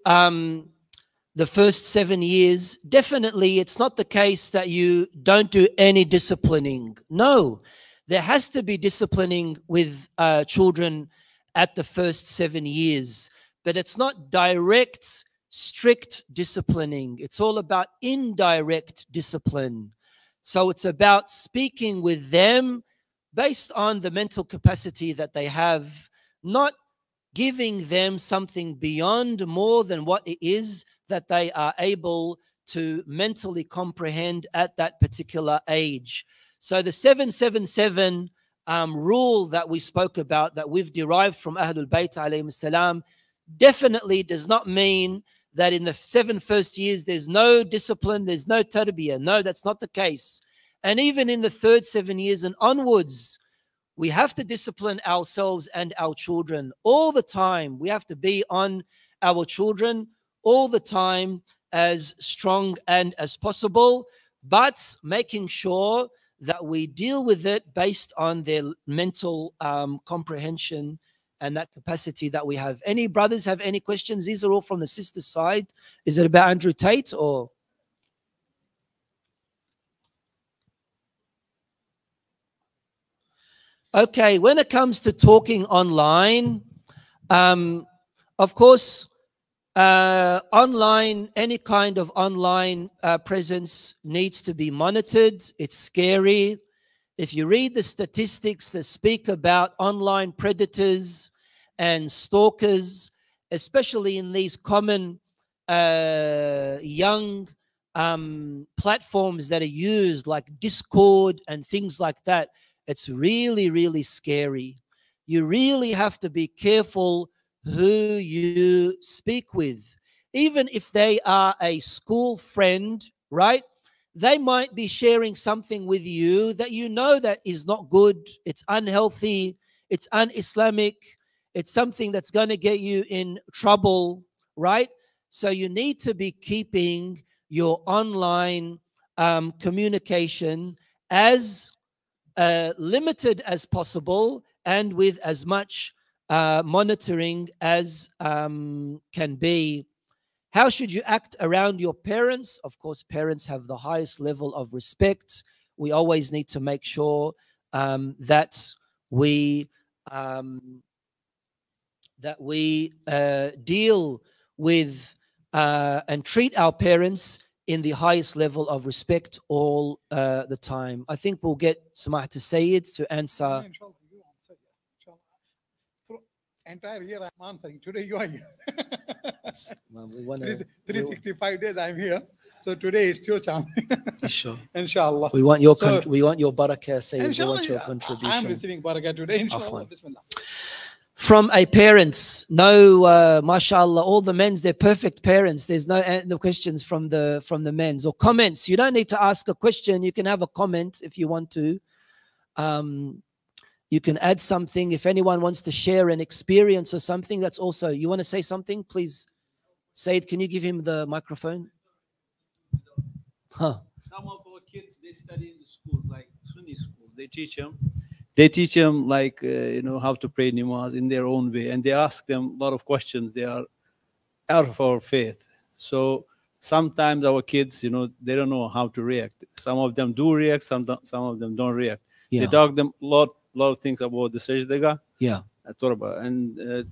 the first 7 years, definitely it's not the case that you don't do any disciplining. No, there has to be disciplining with children at the first 7 years, but it's not direct, strict disciplining. It's all about indirect discipline. So it's about speaking with them based on the mental capacity that they have, not giving them something beyond more than what it is that they are able to mentally comprehend at that particular age. So the 777 rule that we spoke about, that we've derived from Ahlul Bayt alayhim salam, definitely does not mean that in the 7 first years there's no discipline, there's no tarbiyah. No, that's not the case. And even in the third 7 years and onwards, we have to discipline ourselves and our children all the time. We have to be on our children all the time, as strong and as possible, but making sure that we deal with it based on their mental comprehension and that capacity that we have. Any brothers have any questions? These are all from the sister side. Is it about Andrew Tate or? Okay, when it comes to talking online, of course, any kind of online presence needs to be monitored. It's scary. If you read the statistics that speak about online predators and stalkers, especially in these common young platforms that are used like Discord and things like that, it's really, really scary. You really have to be careful who you speak with. Even if they are a school friend, right? They might be sharing something with you that you know that is not good, it's unhealthy, it's un-Islamic, it's something that's going to get you in trouble, right? So you need to be keeping your online communication as limited as possible and with as much monitoring as can be. How should you act around your parents? Of course, parents have the highest level of respect. We always need to make sure that we deal with and treat our parents in the highest level of respect all the time. I think we'll get Samahat Sayyid to answer. Entire year I'm answering. Today you are here. Well, 365 days I'm here. So today it's your chance. Sure. Inshallah. We want your barakah, Sayyid. We want your I'm contribution. receiving barakah today. Inshallah. Bismillah. From a parents, no, mashallah, all the men's, they're perfect parents. There's no questions from the men's or comments. You don't need to ask a question. You can have a comment if you want to. You can add something. If anyone wants to share an experience or something, that's also, you want to say something, please. Said, can you give him the microphone? Huh. Some of our kids, they study in the schools, like Sunni schools. They teach them like, how to pray namaz in their own way. And they ask them a lot of questions. They are out of our faith. So sometimes our kids, they don't know how to react. Some of them do react. Some of them don't react. Yeah. They talk them a lot of things about the sajdaga. Yeah. And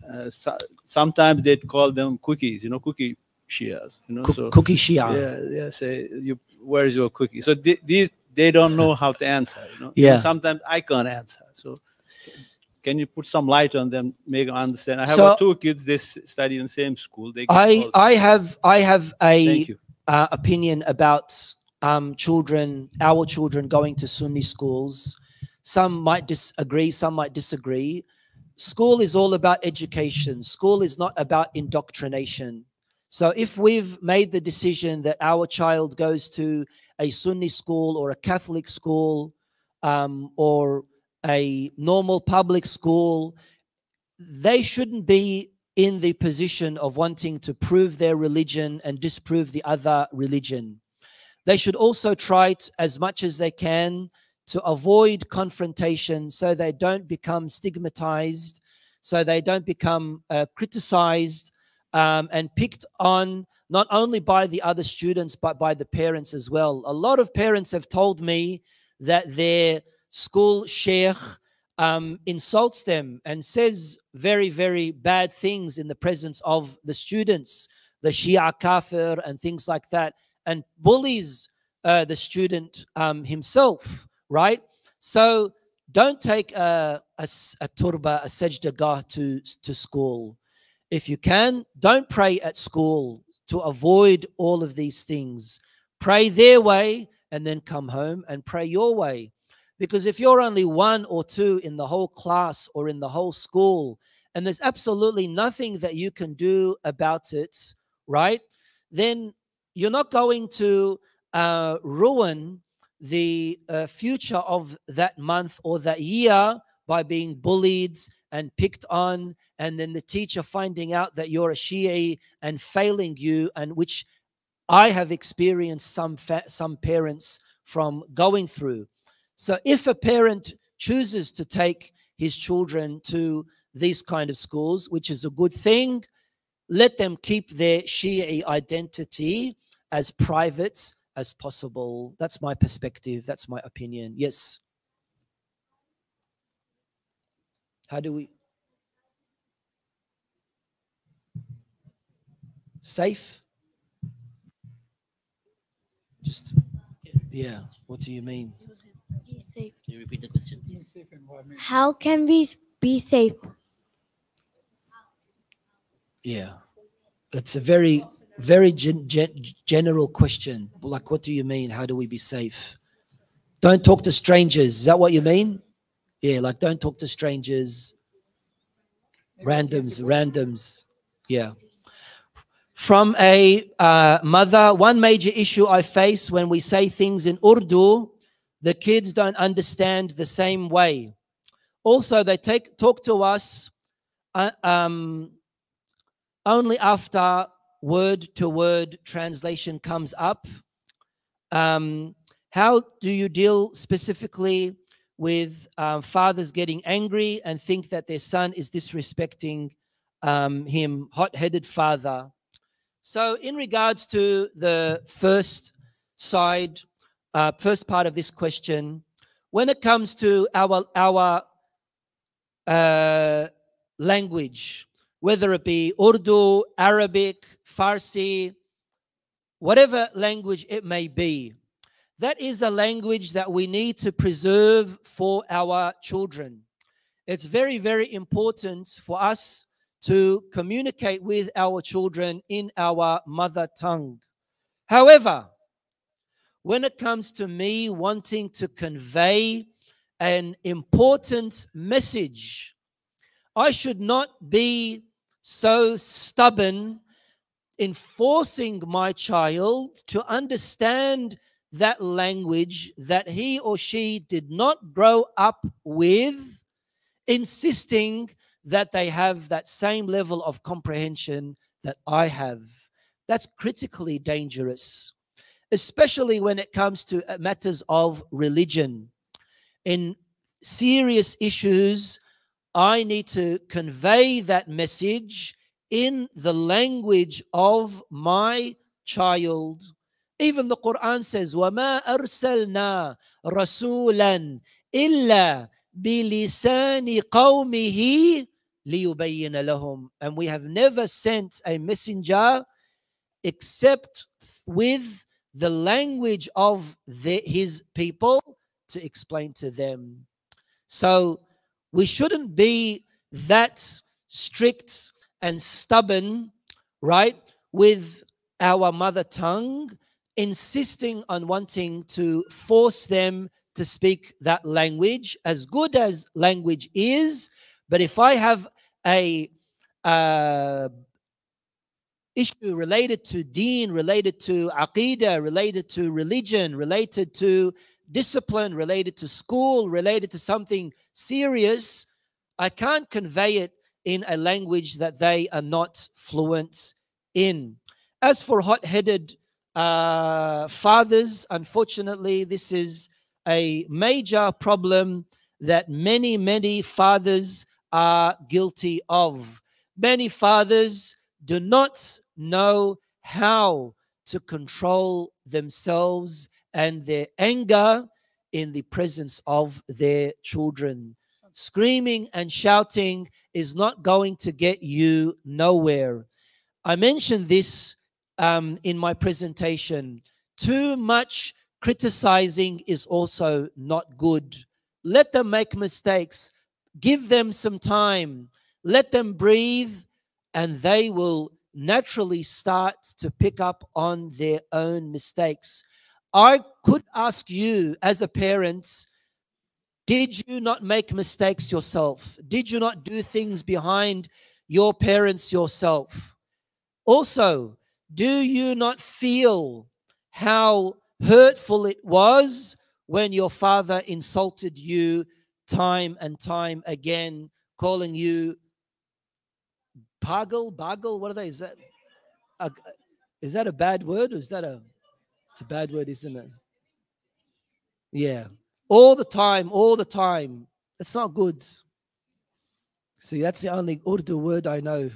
sometimes they call them cookies, cookie Shias, so cookie Shia. Yeah. Say, where's your cookie? So they don't know how to answer. Yeah. And sometimes I can't answer. So can you put some light on them, make them understand? I have two kids. They study in the same school. I have a opinion about our children going to Sunni schools. Some might disagree, some might disagree. School is all about education. School is not about indoctrination. So if we've made the decision that our child goes to a Sunni school or a Catholic school or a normal public school, they shouldn't be in the position of wanting to prove their religion and disprove the other religion. They should also try as much as they can to avoid confrontation so they don't become stigmatized, so they don't become criticized and picked on not only by the other students but by the parents as well. A lot of parents have told me that their school sheikh insults them and says very, very bad things in the presence of the students, the Shia kafir and things like that, and bullies the student himself. Right? So don't take a turba, a sajdagah to school. If you can, don't pray at school to avoid all of these things. Pray their way and then come home and pray your way. Because if you're only one or two in the whole class or in the whole school, and there's absolutely nothing that you can do about it, right? Then you're not going to ruin the future of that month or that year by being bullied and picked on, and then the teacher finding out that you're a Shi'i and failing you, and which I have experienced some parents from going through. So if a parent chooses to take his children to these kind of schools, which is a good thing, let them keep their Shi'i identity as private as possible. That's my perspective. That's my opinion. Yes. How do we? Safe? Just, yeah. What do you mean? Be safe. Can you repeat the question, please? How can we be safe? Yeah. It's a very, very general question. Like, what do you mean? How do we be safe? Don't talk to strangers. Is that what you mean? Yeah, like don't talk to strangers. Randoms. Yeah. From a mother, one major issue I face when we say things in Urdu, the kids don't understand the same way. Also, they talk to us only after word-to-word translation comes up. How do you deal specifically with fathers getting angry and think that their son is disrespecting him, hot-headed father. So in regards to the first side, first part of this question, when it comes to our language, whether it be Urdu, Arabic, Farsi, whatever language it may be, that is a language that we need to preserve for our children. It's very, very important for us to communicate with our children in our mother tongue. However, when it comes to me wanting to convey an important message, I should not be so stubborn in forcing my child to understand that language that he or she did not grow up with, insisting that they have that same level of comprehension that I have. That's critically dangerous, especially when it comes to matters of religion. In serious issues, I need to convey that message in the language of my child. Even the Quran says, وَمَا أَرْسَلْنَا رَسُولًا إِلَّا بِلِسَانِ قَوْمِهِ لِيُبَيِّنَ لَهُمْ. And we have never sent a messenger except with the language of his people to explain to them. So we shouldn't be that strict and stubborn, right, with our mother tongue, insisting on wanting to force them to speak that language, as good as language is. But if I have a issue related to deen, related to aqidah, related to religion, related to discipline, related to school, related to something serious, I can't convey it in a language that they are not fluent in. As for hot-headed fathers, unfortunately, this is a major problem that many fathers are guilty of. Many fathers do not know how to control themselves and their anger in the presence of their children. Screaming and shouting is not going to get you nowhere. I mentioned this in my presentation. Too much criticizing is also not good. Let them make mistakes. Give them some time. Let them breathe, and they will naturally start to pick up on their own mistakes. I could ask you as a parent, did you not make mistakes yourself? Did you not do things behind your parents yourself? Also, do you not feel how hurtful it was when your father insulted you time and time again, calling you Bagel, what are they? Is that a bad word? Or is that it's a bad word, isn't it? Yeah. All the time. It's not good. See, that's the only Urdu word I know.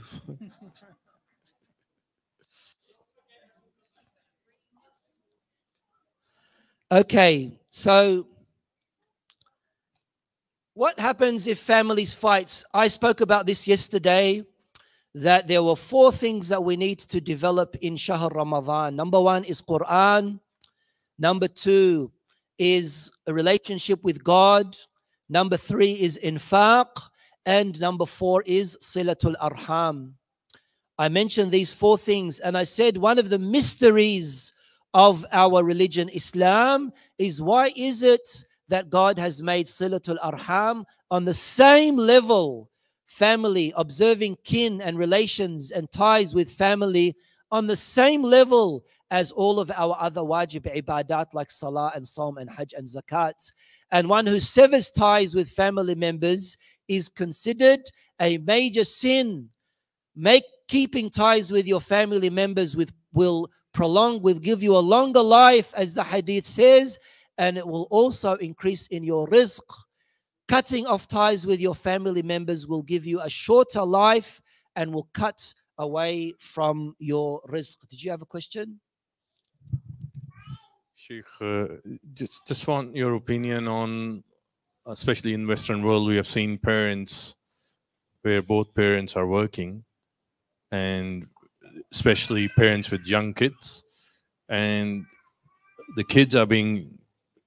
Okay, so what happens if families fight? I spoke about this yesterday, that there were 4 things that we need to develop in Shahr Ramadan. Number 1 is Quran. Number 2 is a relationship with God. Number 3 is infaq. And number 4 is silatul arham. I mentioned these 4 things, and I said one of the mysteries of our religion, Islam, is why is it that God has made silatul arham on the same level, family, observing kin and relations and ties with family, on the same level as all of our other wajib ibadat like salah and saum and hajj and zakat. And one who severs ties with family members is considered a major sin. Keeping ties with your family members will give you a longer life, as the hadith says, and it will also increase in your rizq. Cutting off ties with your family members will give you a shorter life and will cut away from your rizq. Did you have a question? Sheikh, just want your opinion on, especially in Western world, we have seen parents where both parents are working, and especially parents with young kids, and the kids are being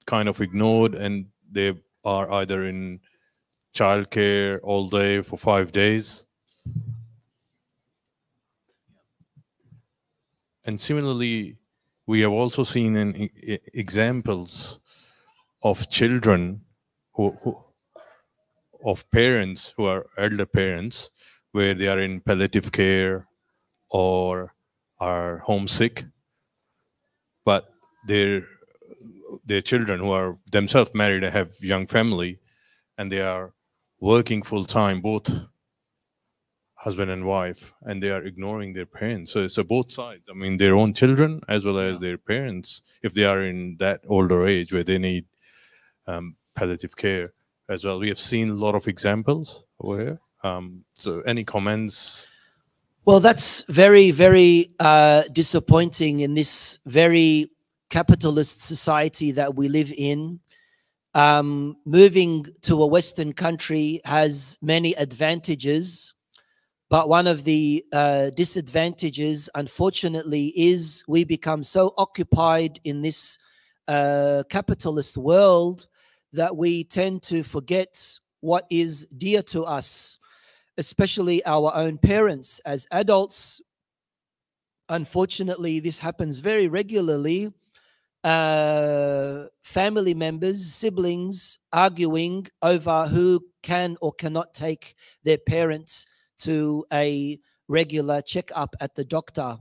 kind of ignored, and they are either in childcare all day for 5 days. And similarly, we have also seen examples of children of parents who are elder parents, where they are in palliative care or are homesick, but their children who are themselves married and have young family, and they are working full time, both husband and wife, and they are ignoring their parents. So both sides, I mean, their own children as well as their parents, if they are in that older age where they need palliative care as well. We have seen a lot of examples over here. So any comments? Well, that's very, very disappointing in this very capitalist society that we live in. Moving to a Western country has many advantages, but one of the disadvantages, unfortunately, is we become so occupied in this capitalist world that we tend to forget what is dear to us, especially our own parents. As adults, unfortunately, this happens very regularly. Family members, siblings arguing over who can or cannot take their parents to a regular checkup at the doctor.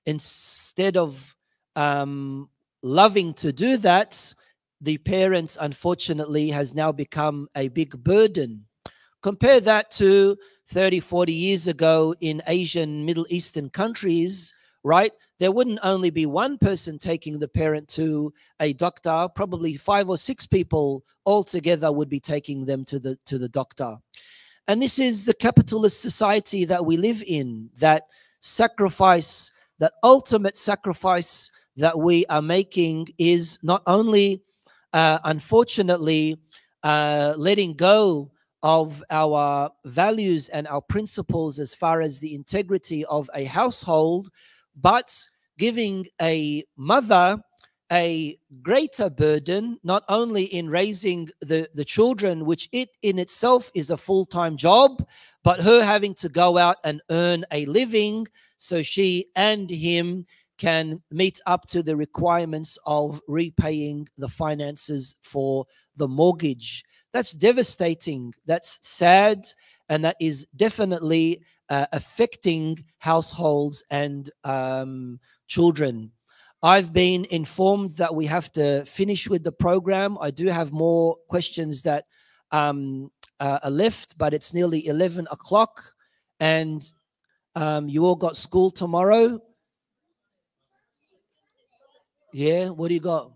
Instead of loving to do that, the parents, unfortunately, has now become a big burden. Compare that to 30, 40 years ago in Asian, Middle Eastern countries, right? There wouldn't only be one person taking the parent to a doctor, probably 5 or 6 people all together would be taking them to the doctor. And this is the capitalist society that we live in, that sacrifice, that ultimate sacrifice that we are making is not only, unfortunately, letting go of our values and our principles as far as the integrity of a household, but giving a mother a greater burden, not only in raising the children, which it in itself is a full-time job, but her having to go out and earn a living so she and him can meet up to the requirements of repaying the finances for the mortgage. That's devastating. That's sad. And that is definitely affecting households and children. I've been informed that we have to finish with the program. I do have more questions that are left, but it's nearly 11 o'clock and you all got school tomorrow. Yeah, what do you got?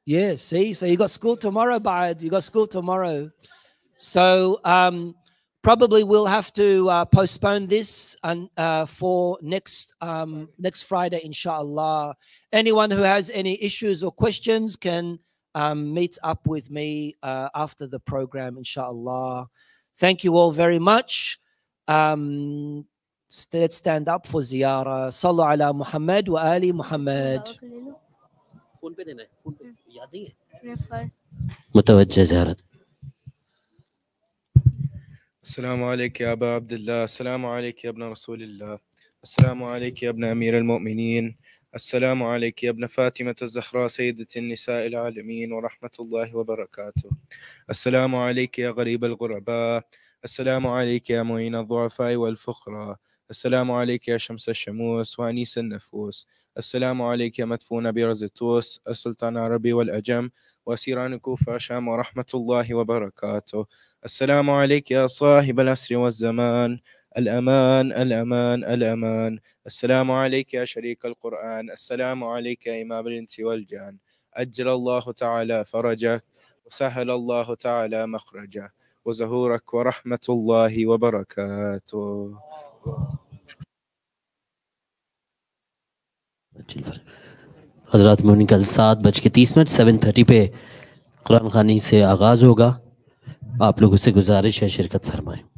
Yeah, see, so you got school tomorrow, Ba'ad. You got school tomorrow. So probably we'll have to postpone this for next Friday, inshallah. Anyone who has any issues or questions can meet up with me after the program, inshallah. Thank you all very much. Let's stand up for ziyarah. Sallu ala Muhammad wa ali Muhammad. متوجه زيارة. السلام عليك يا أبا عبد الله، السلام عليك يا ابن رسول الله، السلام عليك يا ابن أمير المؤمنين، السلام عليك يا ابن فاطمة الزهراء سيدة النساء العالمين ورحمة الله وبركاته. السلام عليك يا غريب الغرباء، السلام عليك يا معين الضعفاء والفقراء، السلام عليك يا شمس الشموس وأنيس النفوس، السلام عليك يا مدفون برز التوس، السلطان العربي والأجم وأسيران كوفة شام ورحمة الله وبركاته. السلام عليك يا صاحب العصر والزمان، الأمان الأمان الأمان. السلام عليك يا شريك القرآن، السلام عليك يا إمام الإنس والجان، أجل الله تعالى فرجك وسهل الله تعالى مخرجه وزهورك ورحمة الله وبركاته. हज़रात मोमिन कल 7:30 7:30 पे कुरान ख़वानी से आगाज़ होगा। आप लोगों से गुजारिश है शिरकत फरमाएं।